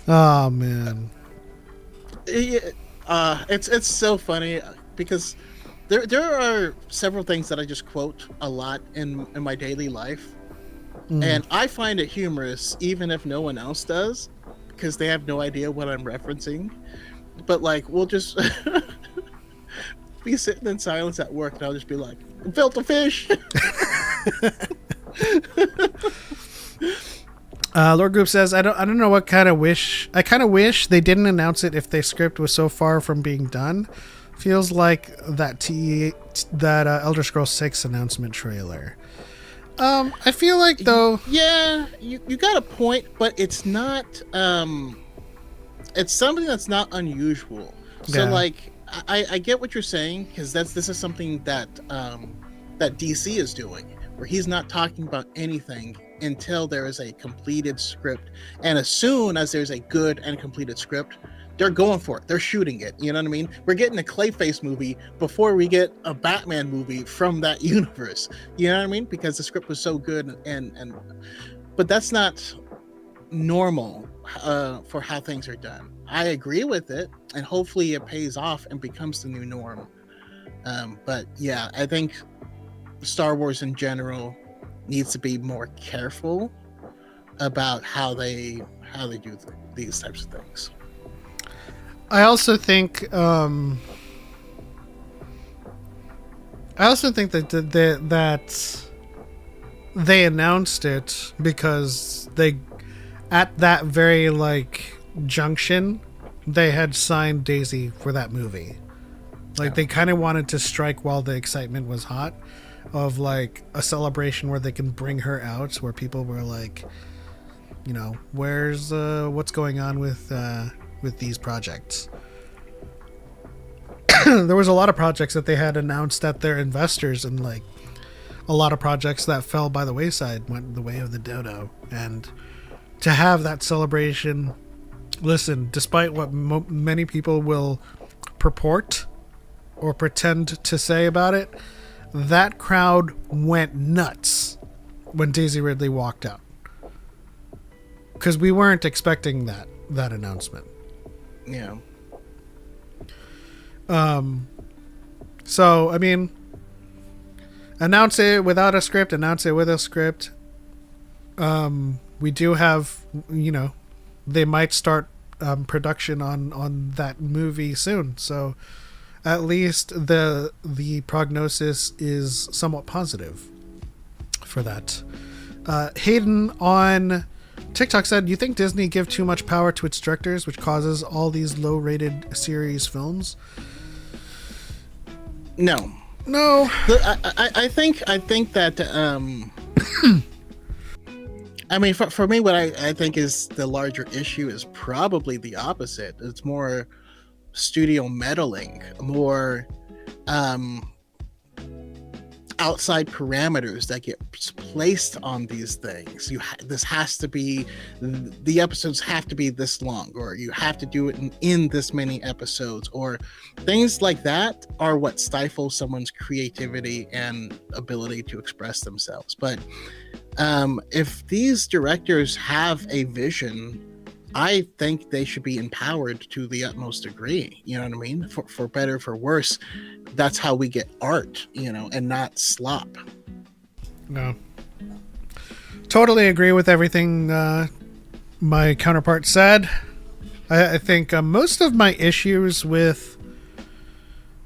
Oh man. It's so funny because there are several things that I just quote a lot in my daily life, and I find it humorous even if no one else does, because they have no idea what I'm referencing. But like, we'll just be sitting in silence at work, and I'll just be like, "Filter fish." Lord Group says, I don't know what kind of wish. I kind of wish they didn't announce it if their script was so far from being done. Feels like that Elder Scrolls 6 announcement trailer. I feel like though. Yeah, you got a point, but it's not. It's something that's not unusual. So like, I get what you're saying, because this is something that that DC is doing, where he's not talking about anything until there is a completed script, and as soon as there's a good and completed script, they're going for it. They're shooting it. You know what I mean? We're getting a Clayface movie before we get a Batman movie from that universe. You know what I mean? Because the script was so good, and but that's not normal for how things are done. I agree with it, and hopefully it pays off and becomes the new norm. But yeah, I think Star Wars in general needs to be more careful about how they do these types of things. I also think that they announced it because they, at that very like junction, they had signed Daisy for that movie. Like they kind of wanted to strike while the excitement was hot. of like a celebration where they can bring her out, where people were like, you know, where's what's going on with these projects. There was a lot of projects that they had announced at their investors, and like a lot of projects that fell by the wayside, went the way of the dodo. And to have that celebration, listen, despite what many people will purport or pretend to say about it, that crowd went nuts when Daisy Ridley walked out, because we weren't expecting that announcement. Yeah. So I mean, announce it without a script, announce it with a script. We do have, you know, they might start production on that movie soon, so at least the prognosis is somewhat positive for that. Hayden on TikTok said, "You think Disney give too much power to its directors, which causes all these low-rated series films?" No. I think that I mean, for me, what I think is the larger issue is probably the opposite. It's more studio meddling, more outside parameters that get placed on these things. This has to be, the episodes have to be this long, or you have to do it in this many episodes, or things like that are what stifle someone's creativity and ability to express themselves. But if these directors have a vision, I think they should be empowered to the utmost degree. You know what I mean? For better, for worse, that's how we get art, you know, and not slop. No. Totally agree with everything my counterpart said. I think most of my issues with...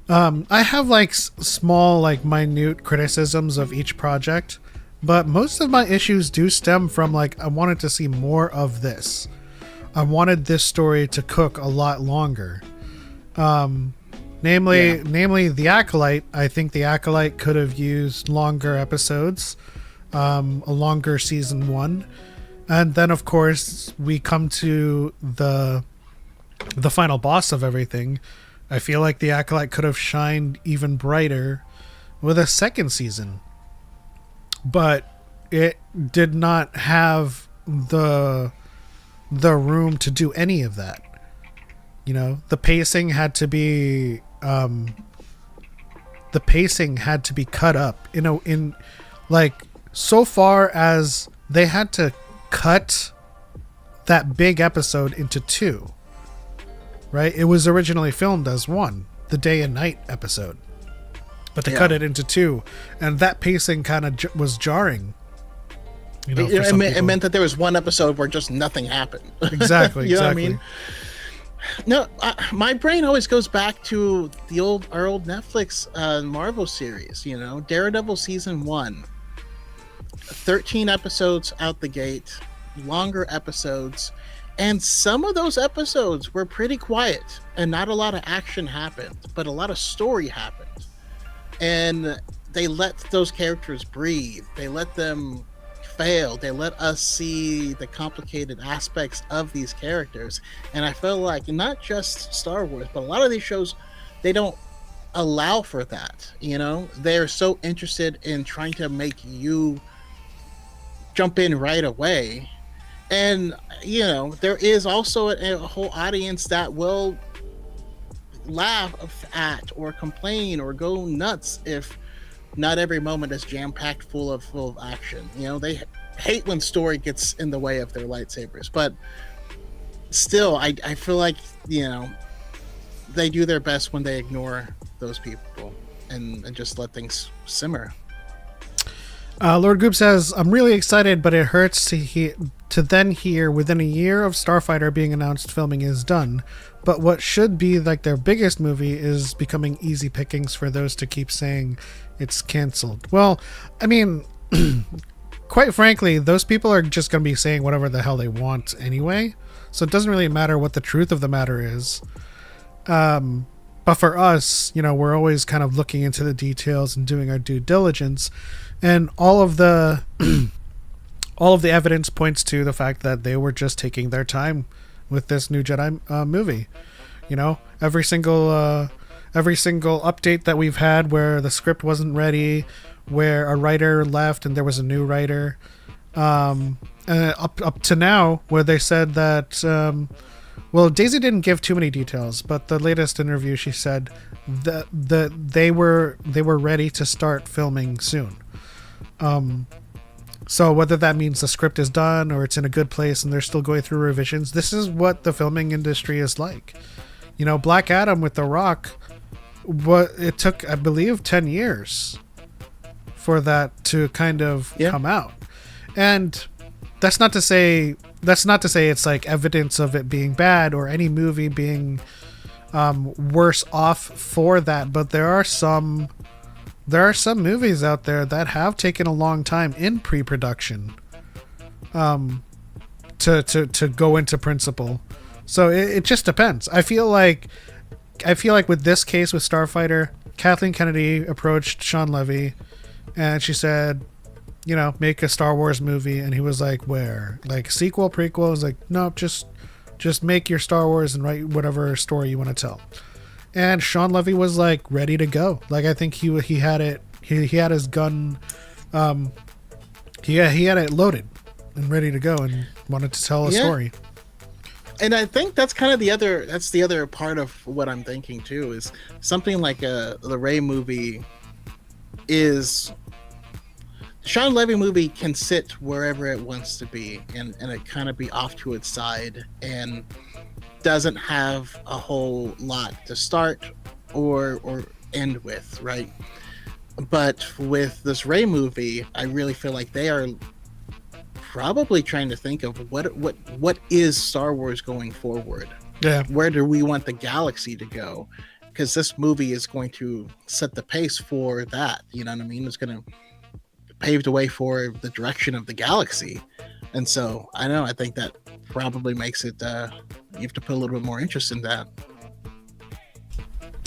I have like small, like minute criticisms of each project, but most of my issues do stem from like, I wanted to see more of this. I wanted this story to cook a lot longer. Namely The Acolyte. I think The Acolyte could have used longer episodes, a longer season 1. And then, of course, we come to the final boss of everything. I feel like The Acolyte could have shined even brighter with a second season. But it did not have the room to do any of that. You know, the pacing had to be cut up in like, so far as they had to cut that big episode into 2, right? It was originally filmed as 1, the day and night episode, but they cut it into 2, and that pacing kind of was jarring. You know, it meant that there was one episode where just nothing happened. Exactly. You know exactly. what I mean? No, my brain always goes back to our old Netflix Marvel series. You know, Daredevil season 1, 13 episodes out the gate, longer episodes, and some of those episodes were pretty quiet and not a lot of action happened, but a lot of story happened, and they let those characters breathe. They let them fail. They let us see the complicated aspects of these characters. And I feel like not just Star Wars, but a lot of these shows, they don't allow for that. You know, they're so interested in trying to make you jump in right away. And, you know, there is also a whole audience that will laugh at or complain or go nuts if not every moment is jam-packed full of action. You know, they hate when story gets in the way of their lightsabers, but still, I feel like, you know, they do their best when they ignore those people and just let things simmer. Lord Goop says, "I'm really excited, but it hurts to then hear within a year of Starfighter being announced filming is done. But what should be like their biggest movie is becoming easy pickings for those to keep saying it's canceled." Well, I mean, quite frankly, those people are just going to be saying whatever the hell they want anyway. So it doesn't really matter what the truth of the matter is. But for us, we're always kind of looking into the details and doing our due diligence, and all of the all of the evidence points to the fact that they were just taking their time with this new Jedi movie. Every single update that we've had where the script wasn't ready, where a writer left and there was a new writer, up to now, where they said that. Well, Daisy didn't give too many details, but the latest interview, she said that they were ready to start filming soon. So whether that means the script is done or it's in a good place and they're still going through revisions, this is what the filming industry is like. Black Adam with The Rock, it took, I believe, 10 years for that to kind of come out. And that's not to say it's like evidence of it being bad or any movie being worse off for that, but there are some movies out there that have taken a long time in pre-production to go into principle. So it just depends. I feel like with this case with Starfighter, Kathleen Kennedy approached Sean Levy and she said, make a Star Wars movie, and he was like, where? Like sequel, prequel? I was like, no, just make your Star Wars and write whatever story you want to tell. And Sean Levy was like ready to go. Like I think he had it. He had his gun. He had it loaded and ready to go, and wanted to tell a story. And I think that's kind of the other part of what I'm thinking too, is something like the Rey movie is. Sean Levy movie can sit wherever it wants to be and it kind of be off to its side and doesn't have a whole lot to start or end with, right? But with this Rey movie, I really feel like they are probably trying to think of what is Star Wars going forward. Yeah. Where do we want the galaxy to go? Because this movie is going to set the pace for that. You know what I mean? It's going to pave the way for the direction of the galaxy. And so I think that probably makes it you have to put a little bit more interest in that.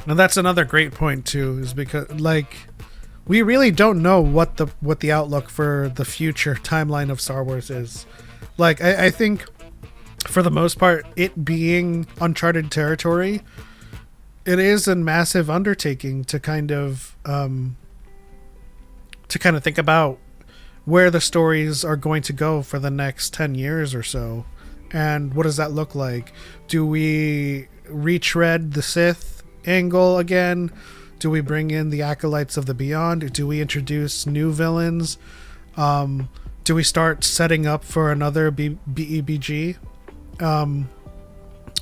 And that's another great point too, is because we really don't know what the outlook for the future timeline of Star Wars is. I think for the most part, it being uncharted territory, it is a massive undertaking to kind of think about where the stories are going to go for the next 10 years or so. And what does that look like? Do we retread the Sith angle again? Do we bring in the Acolytes of the Beyond? Do we introduce new villains? Do we start setting up for another BEBG?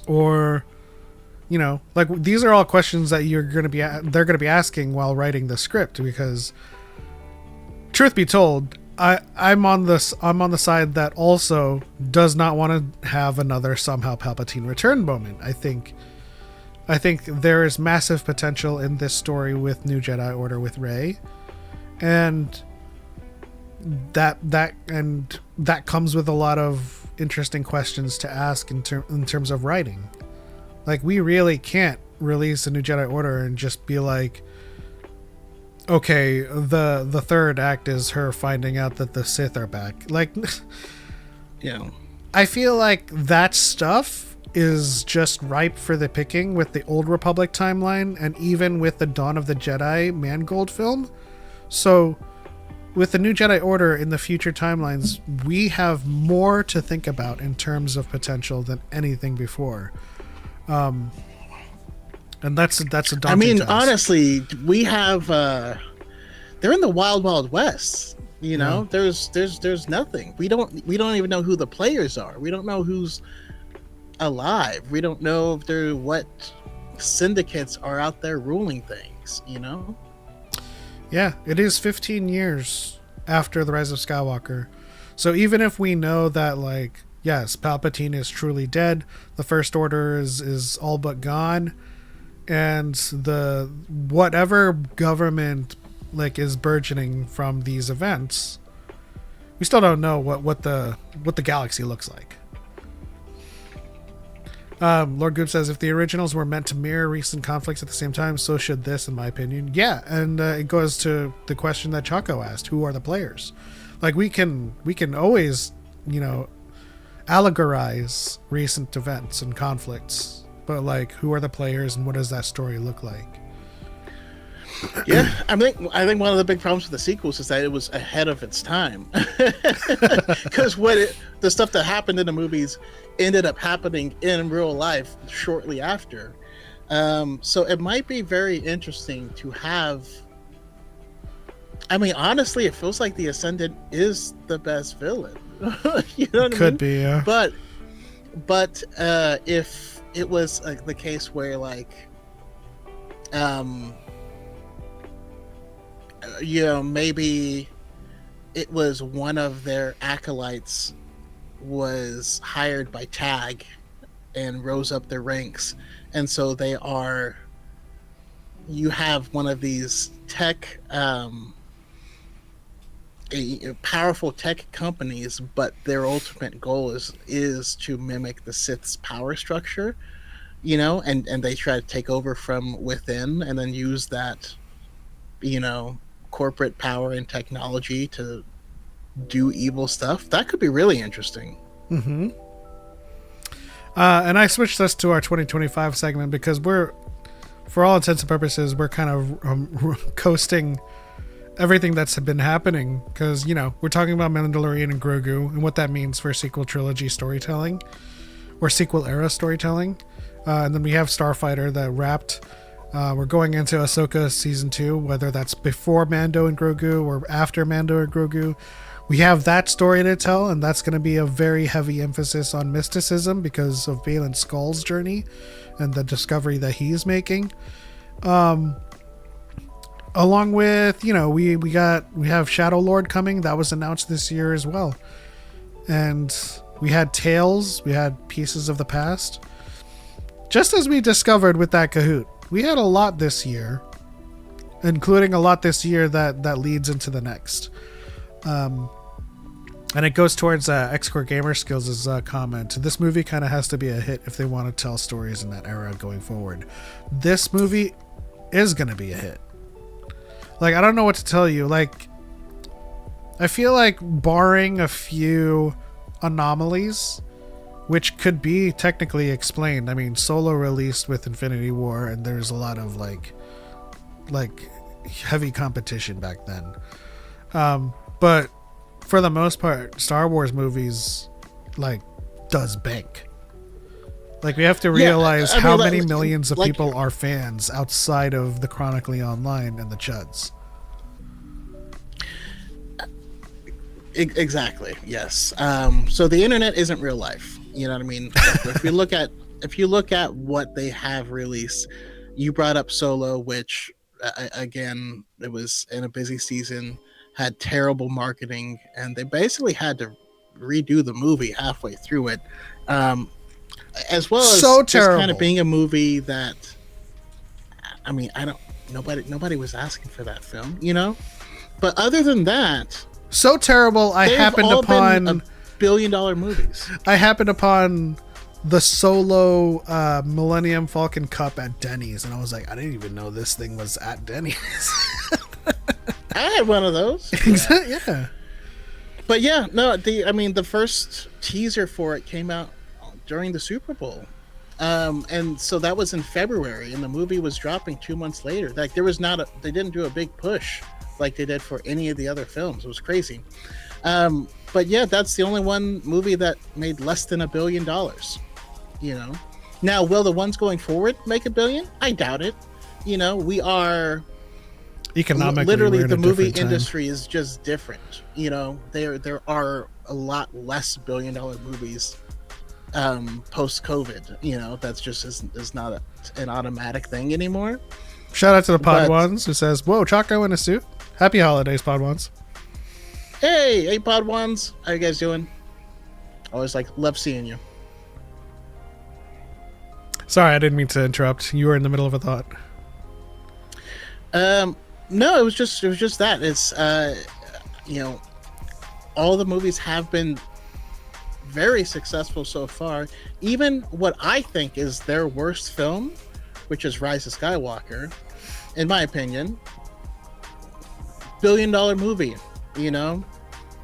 Or, these are all questions that they're going to be asking while writing the script, because truth be told, I'm on the side that also does not want to have another somehow Palpatine return moment. I think there is massive potential in this story with New Jedi Order with Rey, and that comes with a lot of interesting questions to ask in terms of writing. We really can't release a New Jedi Order and just be like, okay, the third act is her finding out that the Sith are back. I feel like that stuff is just ripe for the picking with the Old Republic timeline and even with the Dawn of the Jedi Mangold film. So with the New Jedi Order in the future timelines, we have more to think about in terms of potential than anything before. And that's a daunting task. Honestly, we have they're in the wild west. There's nothing. We don't even know who the players are. We don't know who's alive. We don't know if what syndicates are out there ruling things. Yeah, it is 15 years after the Rise of Skywalker. So even if we know that, yes, Palpatine is truly dead, the First Order is all but gone, and the whatever government is burgeoning from these events, we still don't know what the galaxy looks like. Lord Goop says, if the originals were meant to mirror recent conflicts at the same time, so should this, in my opinion. Yeah, and it goes to the question that Choco asked: who are the players? Like we can always, allegorize recent events and conflicts, but like, who are the players, and what does that story look like? Yeah, I think one of the big problems with the sequels is that it was ahead of its time, because the stuff that happened in the movies ended up happening in real life shortly after. So it might be very interesting to have. I mean, honestly, it feels like the Ascendant is the best villain. You know what I mean? Could be, yeah. But if it was the case where maybe it was one of their acolytes was hired by TAG and rose up their ranks, and so you have one of these tech powerful tech companies, but their ultimate goal is to mimic the Sith's power structure, and they try to take over from within and then use that corporate power and technology to do evil stuff. That could be really interesting. Mm-hmm. And I switched us to our 2025 segment because for all intents and purposes, we're kind of coasting everything that's been happening because, we're talking about Mandalorian and Grogu and what that means for sequel trilogy storytelling or sequel era storytelling. And then we have Starfighter that wrapped. We're going into Ahsoka season 2, whether that's before Mando and Grogu or after Mando and Grogu. We have that story to tell, and that's going to be a very heavy emphasis on mysticism because of Baylan Skoll's journey and the discovery that he's making. Along with, we have Shadow Lord coming. That was announced this year as well. And we had Tales. We had Pieces of the Past. Just as we discovered with that Kahoot, we had a lot this year, including a lot this year that leads into the next. And it goes towards X-Core Gamer Skills' comment. This movie kind of has to be a hit if they want to tell stories in that era going forward. This movie is going to be a hit. Like, I don't know what to tell you. Like, I feel like barring a few anomalies, which could be technically explained. I mean, Solo released with Infinity War, and there's a lot of like heavy competition back then. But for the most part, Star Wars movies does bank. Like, we have to realize how many millions of people are fans outside of the Chronically Online and the Chuds. Exactly. Yes. So the internet isn't real life. You know what I mean? If you look at what they have released, you brought up Solo, which again, it was in a busy season, had terrible marketing, and they basically had to redo the movie halfway through it. As well as so just terrible. kind of being a movie that, I mean, nobody was asking for that film, But other than that, so terrible. I happened upon $1 billion movies. I happened upon the Solo Millennium Falcon Cup at Denny's, and I was like, I didn't even know this thing was at Denny's. I had one of those. Yeah. But yeah, no, the first teaser for it came out during the Super Bowl. And so that was in February, and the movie was dropping 2 months later. Like, they didn't do a big push like they did for any of the other films. It was crazy. But yeah, that's the only one movie that made less than $1 billion. Now, will the ones going forward make $1 billion? I doubt it. We are economically, literally, we're in the a movie different time. industry is just different. There are a lot less $1 billion movies post COVID. That's just is not an automatic thing anymore. Shout out to the Pod Ones who says, "Whoa, Choco in a suit. Happy holidays, Pod Ones." Hey, Pod Ones, how you guys doing? Always love seeing you. Sorry, I didn't mean to interrupt. You were in the middle of a thought. No, it was just that. It's all the movies have been very successful so far. Even what I think is their worst film, which is Rise of Skywalker, in my opinion, billion-dollar movie, you know,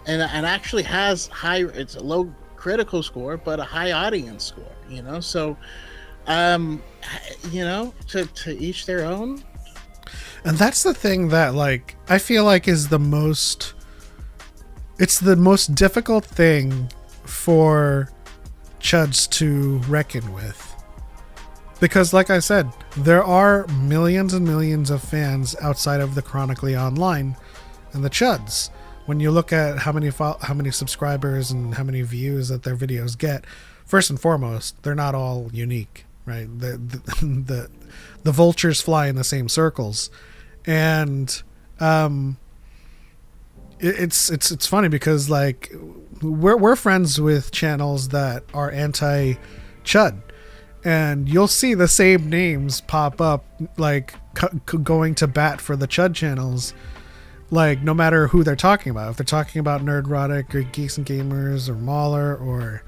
and actually has high. It's a low critical score, but a high audience score, you know. So, you know, to each their own. And that's the thing that, like, I feel like is the most. It's the most difficult thing for chuds to reckon with. Because, like I said, there are millions and millions of fans outside of the chronically online and the chuds. When you look at how many subscribers and how many views that their videos get, first and foremost, they're not all unique, right? The vultures fly in the same circles, and it's funny because, like, we're friends with channels that are anti-chud. And you'll see the same names pop up, like going to bat for the chud channels, like no matter who they're talking about. If they're talking about Nerdrotic or Geeks and Gamers or Mauler or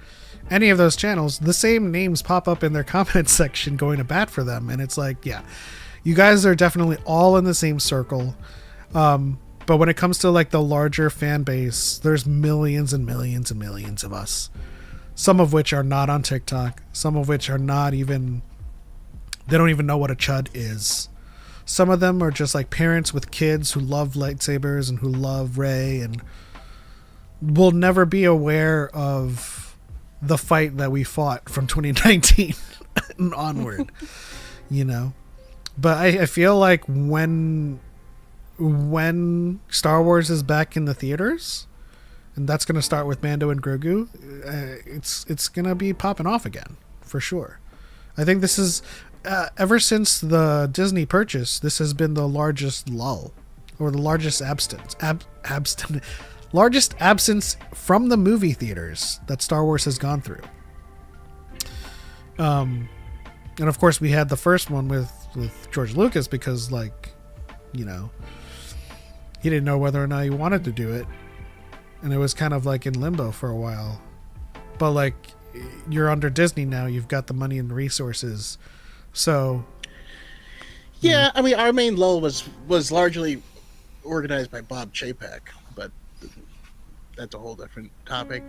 any of those channels, the same names pop up in their comment section going to bat for them. And it's like, yeah, you guys are definitely all in the same circle. But when it comes to like the larger fan base, there's millions and millions and millions of us. Some of which are not on TikTok. Some of which are not even... They don't even know what a chud is. Some of them are just like parents with kids who love lightsabers and who love Rey and will never be aware of the fight that we fought from 2019 and onward. You know? But I feel like when Star Wars is back in the theaters... and that's going to start with Mando and Grogu, it's going to be popping off again, for sure. I think this is, ever since the Disney purchase, this has been the largest lull, or the largest largest absence from the movie theaters that Star Wars has gone through. And of course we had the first one with George Lucas because, like, you know, he didn't know whether or not he wanted to do it. And it was kind of like in limbo for a while. But like, you're under Disney now. You've got the money and the resources. So... Yeah, I mean, our main lull was largely organized by Bob Chapek. But that's a whole different topic.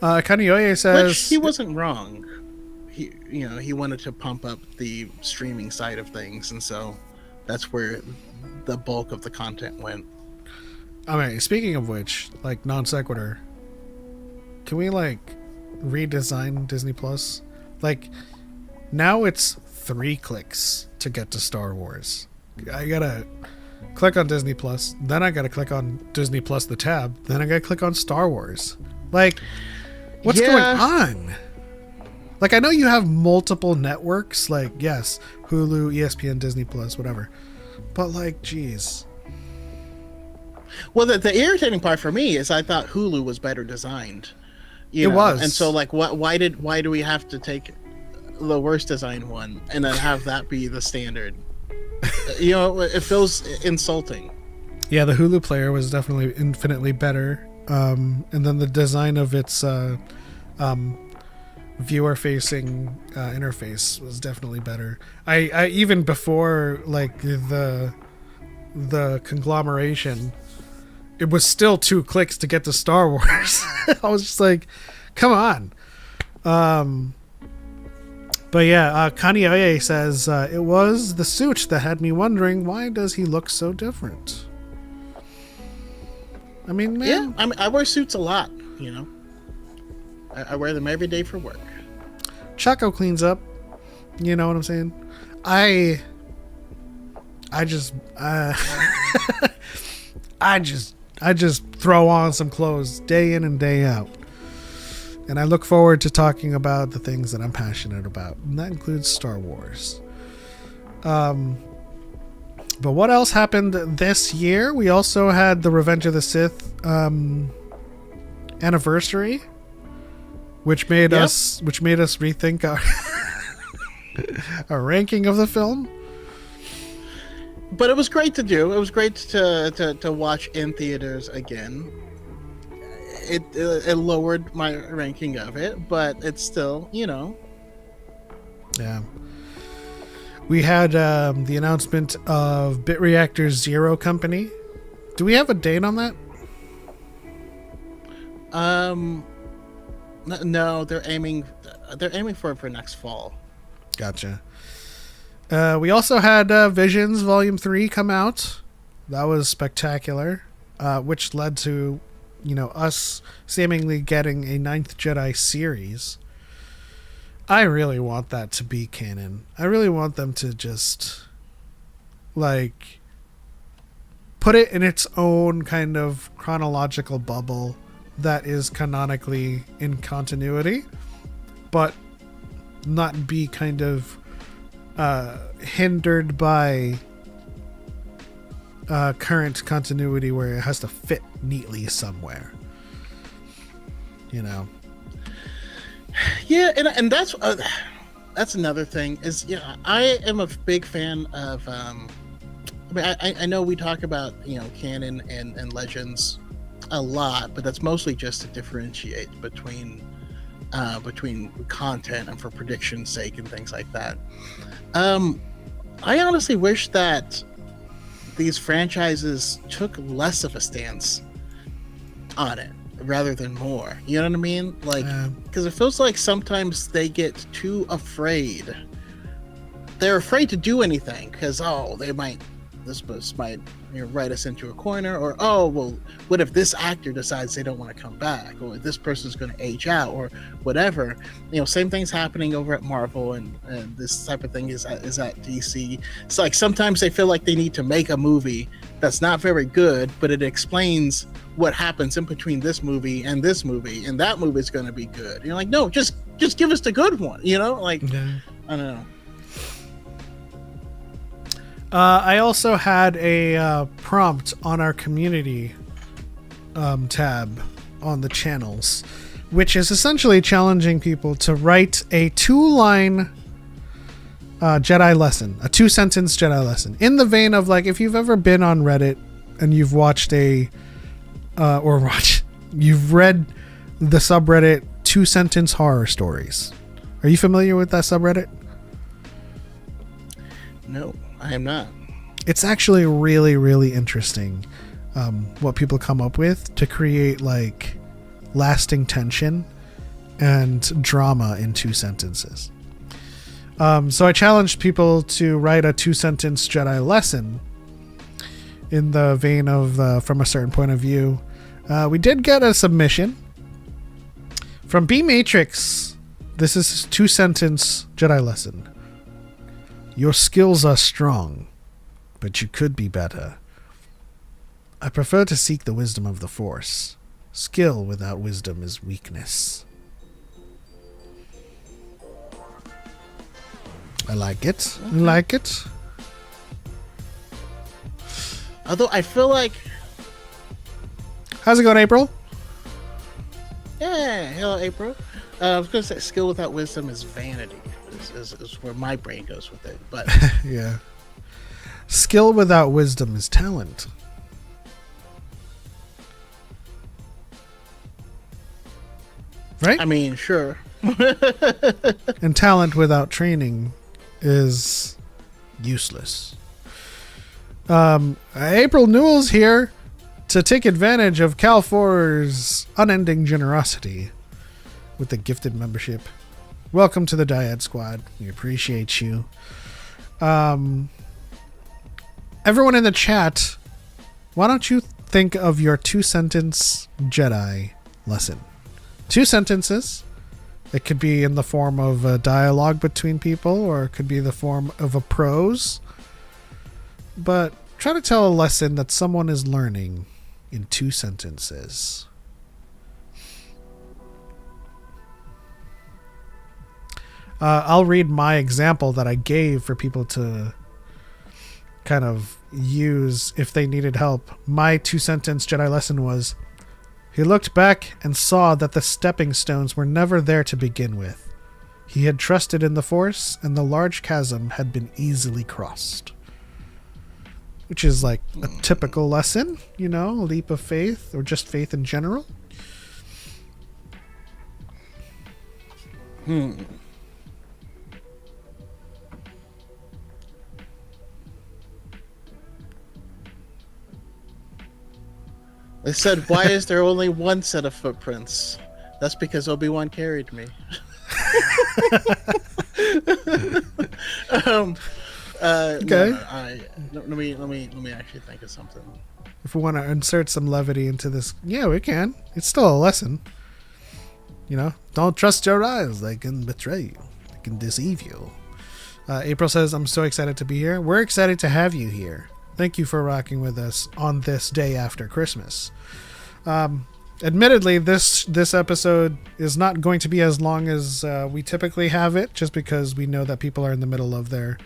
Kanioye says... Which he wasn't wrong. He wanted to pump up the streaming side of things. And so that's where the bulk of the content went. I mean, speaking of which, like, non sequitur, can we like redesign Disney Plus? Like, now it's 3 clicks to get to Star Wars. I gotta click on Disney Plus, then I gotta click on Disney Plus the tab, then I gotta click on Star Wars. Like, what's going on? Like, I know you have multiple networks, like, yes, Hulu, ESPN, Disney Plus, whatever. But like, geez. Well, the irritating part for me is I thought Hulu was better designed. It was. And so, like, why do we have to take the worst designed one and then have that be the standard? You know, it feels insulting. Yeah, the Hulu player was definitely infinitely better. And then the design of its viewer-facing interface was definitely better. I even before, like, the conglomeration, it was still 2 clicks to get to Star Wars. I was just like, come on. But yeah, Kanioye says, it was the suit that had me wondering, why does he look so different? I mean, man. Yeah, I mean, I wear suits a lot, you know. I wear them every day for work. Choco cleans up. You know what I'm saying? I just I just throw on some clothes day in and day out. And I look forward to talking about the things that I'm passionate about. And that includes Star Wars. But what else happened this year? We also had the Revenge of the Sith anniversary, which made us rethink our ranking of the film. But it was great to do. It was great to watch in theaters again. it lowered my ranking of it, but it's still, Yeah. We had the announcement of BitReactor's Zero Company. Do we have a date on that? No, they're aiming for it for next fall. Gotcha. We also had Visions Volume 3 come out. That was spectacular, which led to, us seemingly getting a Ninth Jedi series. I really want that to be canon. I really want them to just, put it in its own kind of chronological bubble that is canonically in continuity, but not be kind of hindered by current continuity where it has to fit neatly somewhere. Yeah, and that's another thing is, I am a big fan of I know we talk about canon and legends a lot, but that's mostly just to differentiate between content and for prediction's sake and things like that. I honestly wish that these franchises took less of a stance on it rather than more. You know what I mean? Because it feels like sometimes they get too afraid. They're afraid to do anything because this might write us into a corner, or what if this actor decides they don't want to come back, or this person's going to age out, or whatever. Same thing's happening over at Marvel, and this type of thing is at DC. It's like sometimes they feel like they need to make a movie that's not very good, but it explains what happens in between this movie, and that movie is going to be good. You're like, no, just give us the good one. Yeah. I don't know. I also had a prompt on our community tab on the channels, which is essentially challenging people to write a 2-line Jedi lesson, a 2-sentence Jedi lesson, in the vein of if you've ever been on Reddit and you've watched you've read the subreddit 2-sentence horror stories. Are you familiar with that subreddit? No, I am not. It's actually really, really interesting what people come up with to create lasting tension and drama in 2 sentences. So I challenged people to write a 2-sentence Jedi lesson in the vein of from a certain point of view. We did get a submission from B Matrix. This is 2-sentence Jedi lesson. Your skills are strong, but you could be better. I prefer to seek the wisdom of the Force. Skill without wisdom is weakness. I like it. Okay. I like it. Although I feel like... How's it going, April? Yeah, hello, April. I was going to say skill without wisdom is vanity. Is where my brain goes with it, but yeah. Skill without wisdom is talent. Right? I mean, sure. And talent without training is useless. April Newell's here to take advantage of Cal4's unending generosity with the gifted membership. Welcome to the DYAD squad. We appreciate you. Everyone in the chat, why don't you think of your 2-sentence Jedi lesson? 2 sentences. It could be in the form of a dialogue between people, or it could be the form of a prose. But try to tell a lesson that someone is learning in 2 sentences. I'll read my example that I gave for people to kind of use if they needed help. My 2-sentence Jedi lesson was, he looked back and saw that the stepping stones were never there to begin with. He had trusted in the Force, and the large chasm had been easily crossed. Which is a typical lesson, a leap of faith, or just faith in general. They said, "Why is there only one set of footprints?" That's because Obi-Wan carried me. Okay. Let me actually think of something. If we want to insert some levity into this, yeah, we can. It's still a lesson. You know, don't trust your eyes. They can betray you. They can deceive you. April says, I'm so excited to be here. We're excited to have you here. Thank you for rocking with us on this day after Christmas. Admittedly, this episode is not going to be as long as we typically have it, just because we know that people are in the middle of their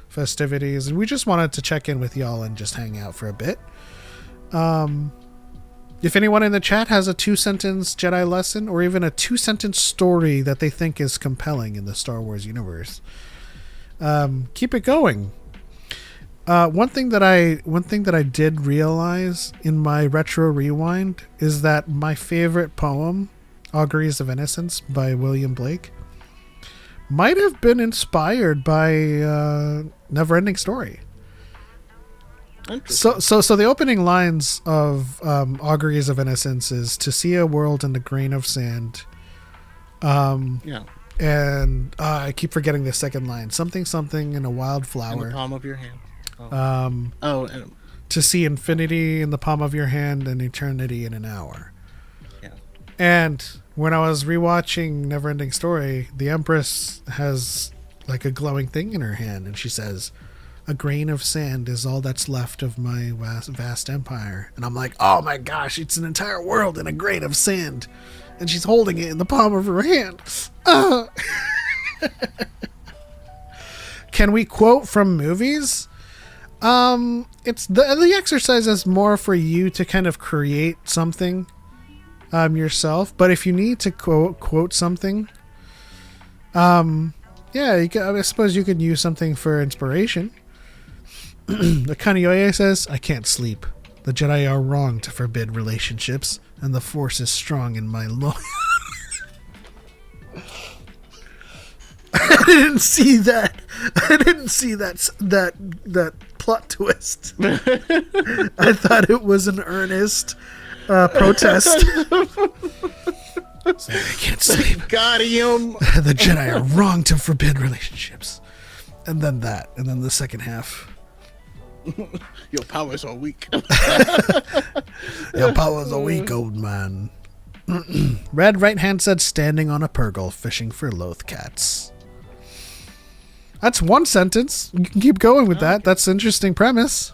festivities, and we just wanted to check in with y'all and just hang out for a bit. If anyone in the chat has a 2-sentence Jedi lesson or even a 2-sentence story that they think is compelling in the Star Wars universe, keep it going. One thing that I did realize in my retro rewind is that my favorite poem, Auguries of Innocence by William Blake, might have been inspired by Neverending Story. So the opening lines of Auguries of Innocence is to see a world in a grain of sand. And I keep forgetting the second line. Something in a wild flower. In the palm of your hand. To see infinity in the palm of your hand and eternity in an hour. Yeah. And when I was rewatching Neverending Story, the Empress has like a glowing thing in her hand, and she says, "A grain of sand is all that's left of my vast empire." And I'm like, oh my gosh, it's an entire world in a grain of sand. And she's holding it in the palm of her hand. Can we quote from movies? It's the exercise is more for you to kind of create something yourself. But if you need to quote something, yeah, I suppose you could use something for inspiration. The Kanyoye says, "I can't sleep. The Jedi are wrong to forbid relationships, and the Force is strong in my loins." I didn't see that. That plot twist. I thought it was an earnest protest. So I can't sleep. Got him. The Jedi are wrong to forbid relationships. And then that. And then the second half. Your powers are weak. Your powers are weak, old man. Red right hand said, standing on a pergol fishing for loth cats. That's one sentence. You can keep going with that. That's an interesting premise.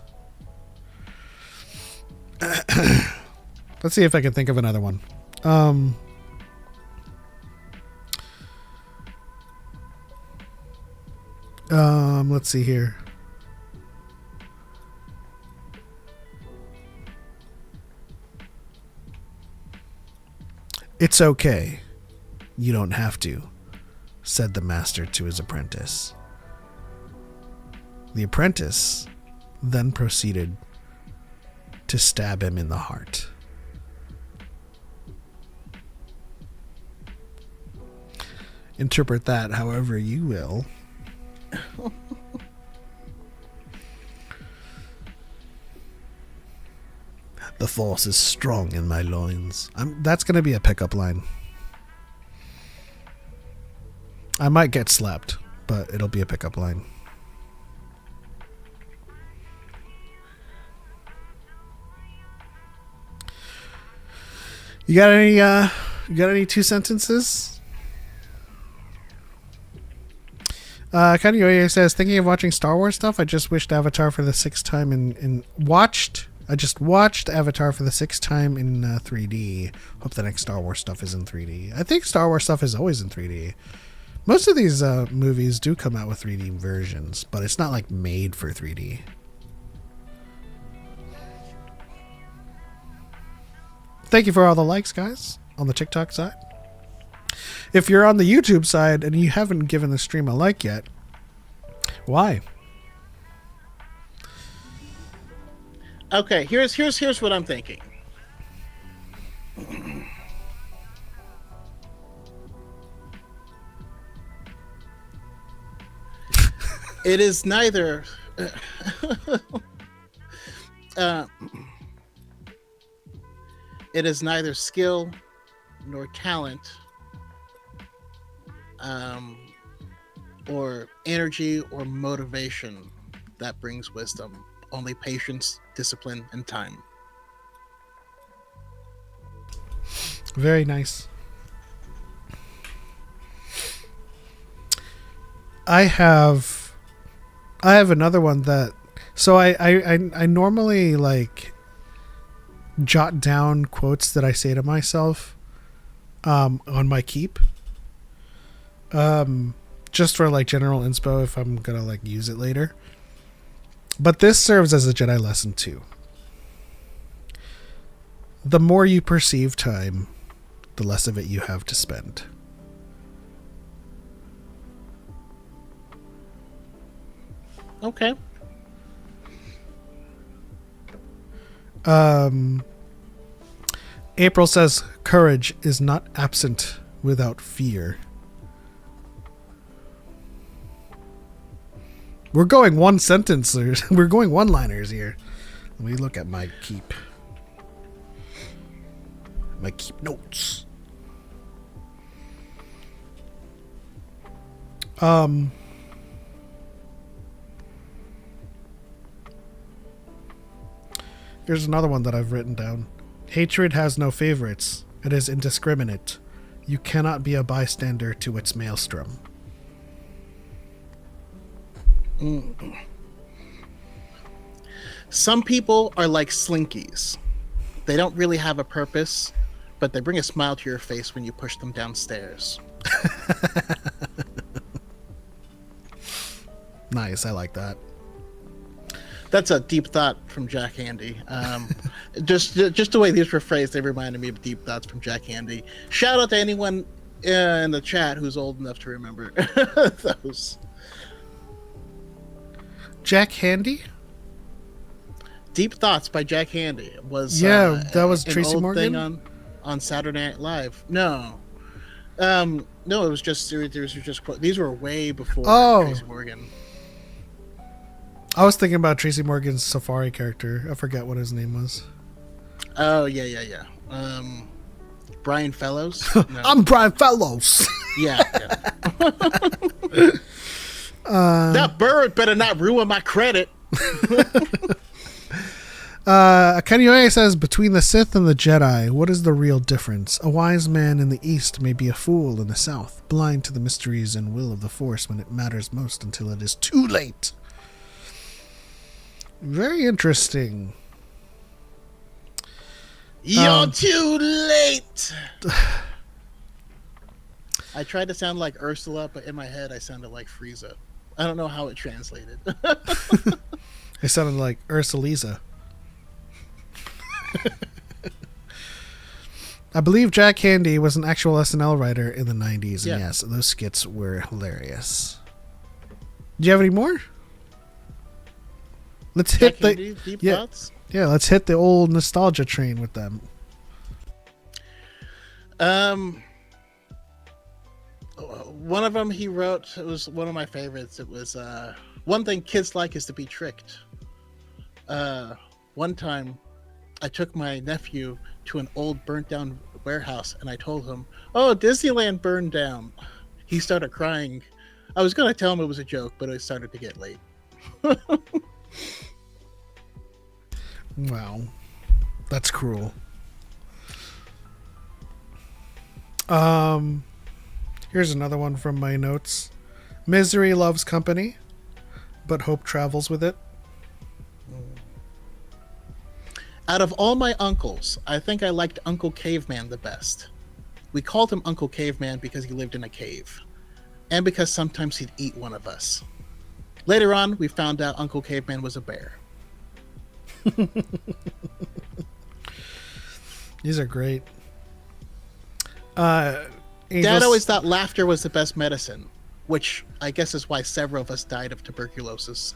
Let's see if I can think of another one. Let's see here. "It's okay. You don't have to," said the master to his apprentice. The apprentice then proceeded to stab him in the heart. Interpret that however you will. The Force is strong in my loins. That's going to be a pickup line. I might get slapped, but it'll be a pickup line. You got any 2 sentences? Kanyoye says, thinking of watching Star Wars stuff. I just watched Avatar for the 6th time I just watched Avatar for the 6th time in 3D. Hope the next Star Wars stuff is in 3D. I think Star Wars stuff is always in 3D. Most of these movies do come out with 3D versions, but it's not like made for 3D. Thank you for all the likes, guys, on the TikTok side. If you're on the YouTube side and you haven't given the stream a like yet, why? Okay, here's what I'm thinking. It is neither. Uh, it is neither skill nor talent, um, or energy or motivation that brings wisdom. Only patience, discipline, and time. Very nice. I have another one that, so I normally like jot down quotes that I say to myself on my keep, just for like general inspo if I'm gonna like use it later. But this serves as a Jedi lesson too. The more you perceive time, the less of it you have to spend. Okay. April says, courage is not absent without fear. We're going one sentence. We're going one-liners here. Let me look at my keep. My keep notes. Here's another one that I've written down. Hatred has no favorites. It is indiscriminate. You cannot be a bystander to its maelstrom. Some people are like slinkies. They don't really have a purpose, but they bring a smile to your face when you push them downstairs. Nice, I like that. That's a deep thought from Jack Handy. Just the way these were phrased, they reminded me of deep thoughts from Jack Handy. Shout out to anyone in the chat who's old enough to remember those. Jack Handy? Deep Thoughts by Jack Handy was that was an Tracy old Morgan thing on Saturday Night Live. No, it was just these were way before Tracy Morgan. I was thinking about Tracy Morgan's Safari character. I forget what his name was. Oh yeah. Brian Fellows. No. I'm Brian Fellows. Yeah. That bird better not ruin my credit. Kenyoe says, between the Sith and the Jedi, what is the real difference? A wise man in the East may be a fool in the South, blind to the mysteries and will of the Force when it matters most until it is too late. Very interesting. You're too late. I tried to sound like Ursula, but in my head I sounded like Frieza. I don't know how it translated. It sounded like Ursulisa. I believe Jack Handy was an actual SNL writer in the 90s. Yeah. And yes, those skits were hilarious. Do you have any more? Let's hit Jack Handy, Deep Thoughts? Yeah, let's hit the old nostalgia train with them. One of them he wrote, it was one of my favorites. It was one thing kids like is to be tricked. One time I took my nephew to an old burnt down warehouse and I told him, "Oh, Disneyland burned down." He started crying. I was going to tell him it was a joke, but it started to get late. Wow. That's cruel. Here's another one from my notes. Misery loves company, but hope travels with it. Out of all my uncles, I think I liked Uncle Caveman the best. We called him Uncle Caveman because he lived in a cave, and because sometimes he'd eat one of us. Later on, we found out Uncle Caveman was a bear. These are great. Dad always thought laughter was the best medicine, which I guess is why several of us died of tuberculosis.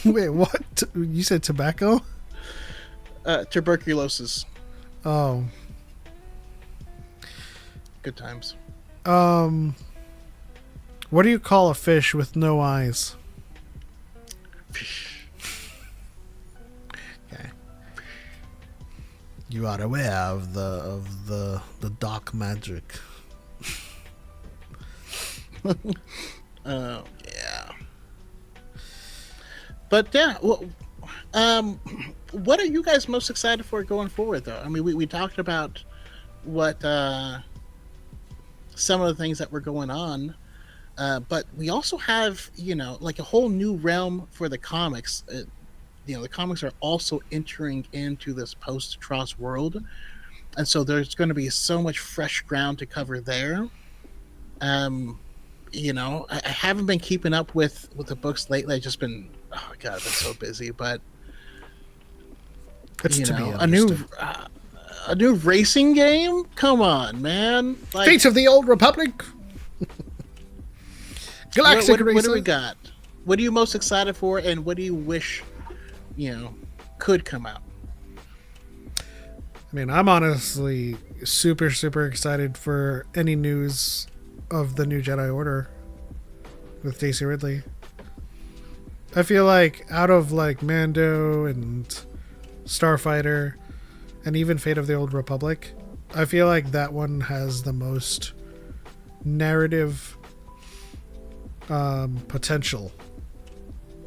Wait, what? You said tobacco? Tuberculosis. Oh. Good times. What do you call a fish with no eyes? You are aware of the dark magic. Yeah. But yeah, well, what are you guys most excited for going forward, though? I mean, we talked about what some of the things that were going on, but we also have, like a whole new realm for the comics. The comics are also entering into this post-Tross world, and so there's going to be so much fresh ground to cover there. I haven't been keeping up with the books lately. I've just been, oh god, I've been so busy. But It's to be a new understood. a new racing game. Come on, man! Like, Fates of the Old Republic. Galactic what do we Racer. got? What are you most excited for, and what do you wish, could come out? I mean, I'm honestly super, super excited for any news of the new Jedi Order with Daisy Ridley. I feel like out of like Mando and Starfighter and even Fate of the Old Republic, I feel like that one has the most narrative potential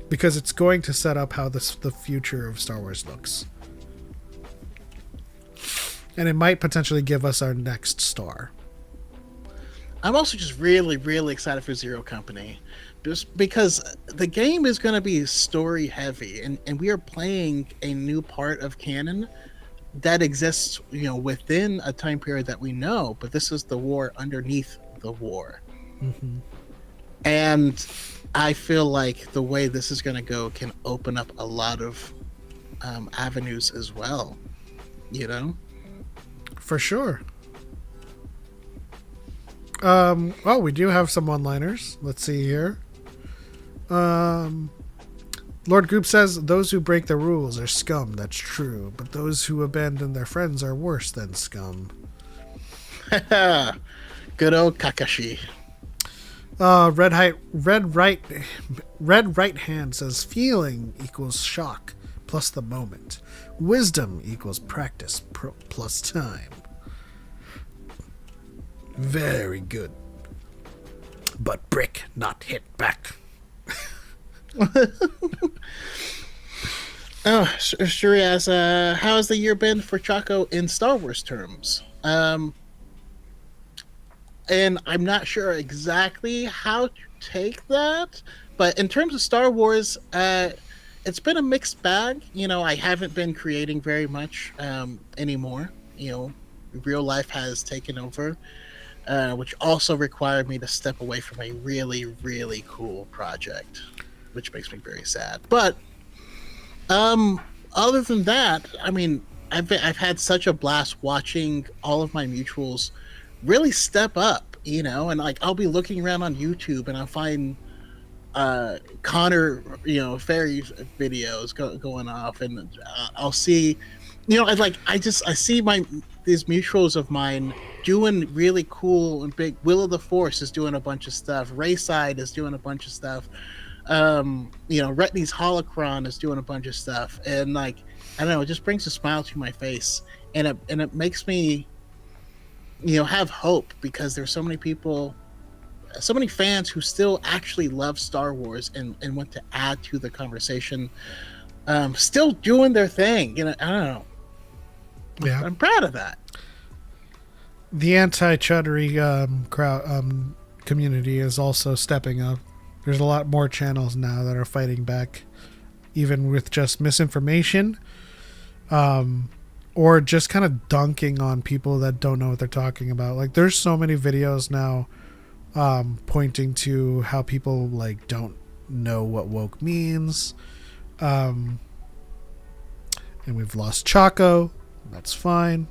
because it's going to set up how the future of Star Wars looks. And it might potentially give us our next star. I'm also just really, really excited for Zero Company, just because the game is going to be story heavy, and we are playing a new part of canon that exists, within a time period that we know, but this is the war underneath the war. Mm-hmm. And I feel like the way this is going to go can open up a lot of avenues as well, For sure. Well, we do have some one-liners. Let's see here. Lord Goop says, those who break the rules are scum. That's true. But those who abandon their friends are worse than scum. Good old Kakashi. Red right hand says, feeling equals shock plus the moment. Wisdom equals practice plus time. Very good. But brick not hit back. Shuri asks, how has the year been for Choco in Star Wars terms? And I'm not sure exactly how to take that, but in terms of Star Wars, it's been a mixed bag. I haven't been creating very much anymore. Real life has taken over. Which also required me to step away from a really, really cool project, which makes me very sad. But other than that, I mean, I've had such a blast watching all of my mutuals really step up, and like I'll be looking around on YouTube and I'll find Connor, fairy videos going off, and I'll see, I see these mutuals of mine doing really cool and big. Will of the Force is doing a bunch of stuff. Rayside is doing a bunch of stuff. Retney's Holocron is doing a bunch of stuff, and like I don't know, it just brings a smile to my face, and it makes me, have hope because there's so many people, so many fans who still actually love Star Wars and want to add to the conversation. Still doing their thing, I don't know. Yeah, I'm proud of that. The anti-chuddery crowd community is also stepping up. There's a lot more channels now that are fighting back, even with just misinformation, or just kind of dunking on people that don't know what they're talking about. Like, there's so many videos now pointing to how people like don't know what woke means, and we've lost Choco. That's fine.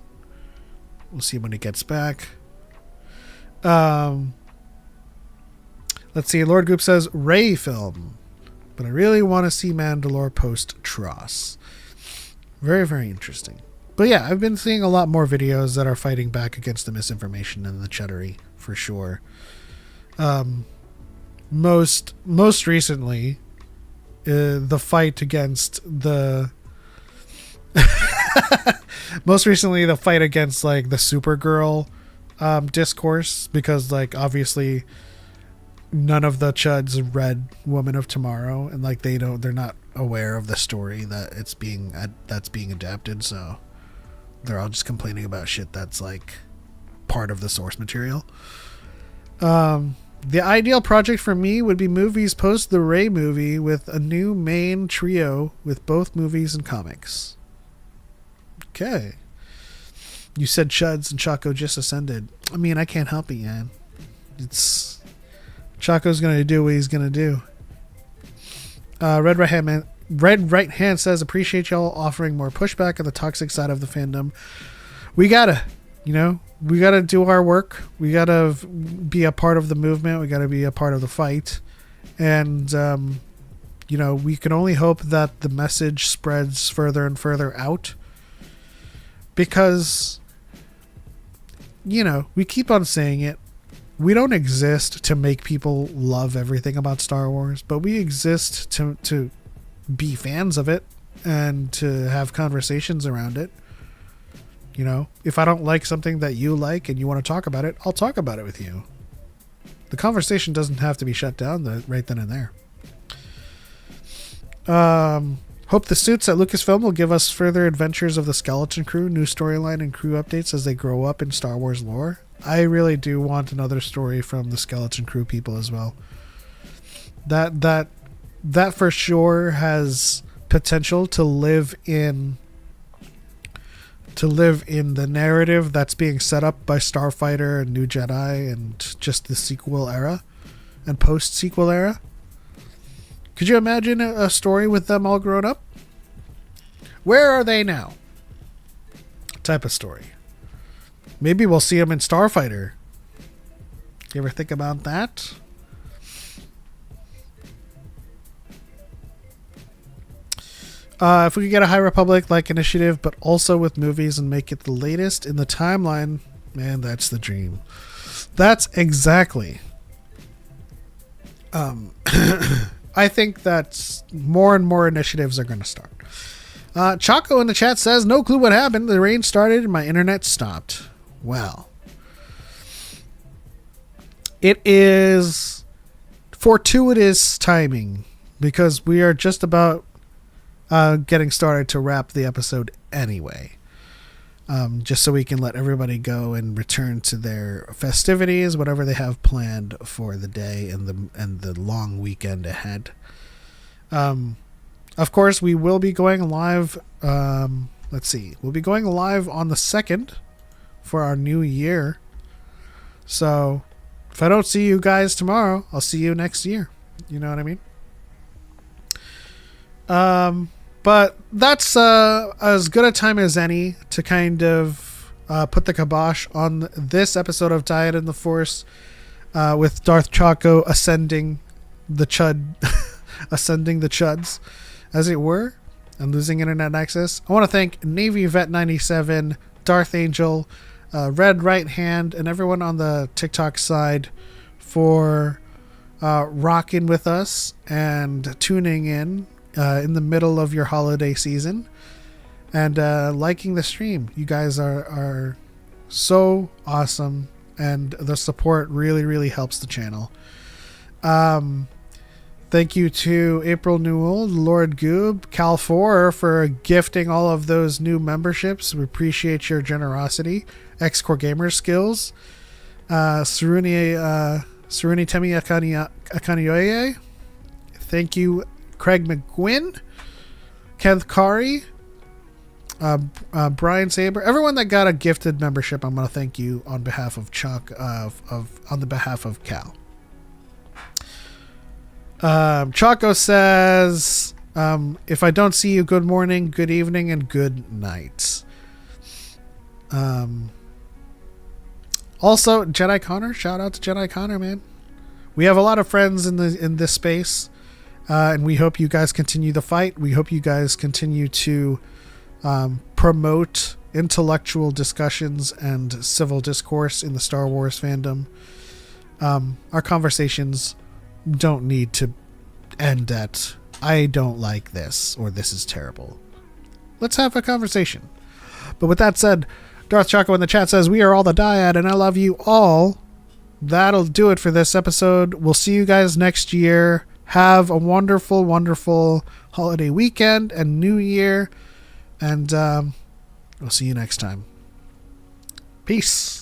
We'll see when it gets back. Let's see. Lord Goop says Ray film, but I really want to see Mandalore post Tross. Very, very interesting. But yeah, I've been seeing a lot more videos that are fighting back against the misinformation and the chuddery for sure. Most recently, the fight against the Most recently, the fight against like the Supergirl discourse, because like obviously none of the chuds read Woman of Tomorrow, and like they're not aware of the story that that's being adapted, so they're all just complaining about shit that's like part of the source material. The ideal project for me would be movies post the Rey movie with a new main trio with both movies and comics. Okay. You said Chuds and Choco just ascended. I mean, I can't help it, man. It's Choco's gonna do what he's gonna do. Red Right Hand says, appreciate y'all offering more pushback on the toxic side of the fandom. We gotta do our work. We gotta be a part of the movement. We gotta be a part of the fight. And, we can only hope that the message spreads further and further out. Because, we keep on saying it. We don't exist to make people love everything about Star Wars, but we exist to be fans of it and to have conversations around it. If I don't like something that you like and you want to talk about it, I'll talk about it with you. The conversation doesn't have to be shut down right then and there. Hope the suits at Lucasfilm will give us further adventures of the Skeleton Crew, new storyline and crew updates as they grow up in Star Wars lore. I really do want another story from the Skeleton Crew people as well. That for sure has potential to live in the narrative that's being set up by Starfighter and New Jedi and just the sequel era and post-sequel era. Could you imagine a story with them all grown up? Where are they now? Type of story. Maybe we'll see them in Starfighter. You ever think about that? If we could get a High Republic-like initiative, but also with movies and make it the latest in the timeline, man, that's the dream. That's exactly. I think that more and more initiatives are going to start. Choco in the chat says, no clue what happened. The rain started and my internet stopped. Well, it is fortuitous timing because we are just about getting started to wrap the episode anyway. Just so we can let everybody go and return to their festivities, whatever they have planned for the day and the long weekend ahead. Of course, we will be going live. We'll be going live on the 2nd for our new year. So if I don't see you guys tomorrow, I'll see you next year. You know what I mean? But that's as good a time as any to kind of put the kibosh on this episode of Dyad in the Force with Darth Choco ascending the chuds, as it were, and losing internet access. I want to thank Navy Vet 97, Darth Angel, Red Right Hand, and everyone on the TikTok side for rocking with us and tuning in the middle of your holiday season and liking the stream. You guys are so awesome, and the support really, really helps the channel. Thank you to April Newell, Lord Goob, Cal4 for gifting all of those new memberships. We appreciate your generosity. X-Core Gamer Skills, Saruni Temi Akanioye. Thank you, Craig McGuinn, Kenneth Kari, Brian Saber, everyone that got a gifted membership. I'm going to thank you on behalf of Chuck, on the behalf of Cal. Choco says, if I don't see you, good morning, good evening, and good night. Also, Jedi Connor, shout out to Jedi Connor, man. We have a lot of friends in this space, and we hope you guys continue the fight. We hope you guys continue to promote intellectual discussions and civil discourse in the Star Wars fandom. Our conversations don't need to end at, I don't like this, or this is terrible. Let's have a conversation. But with that said, Darth Choco in the chat says, we are all the DYAD, and I love you all. That'll do it for this episode. We'll see you guys next year. Have a wonderful, wonderful holiday weekend and New Year. And we'll see you next time. Peace.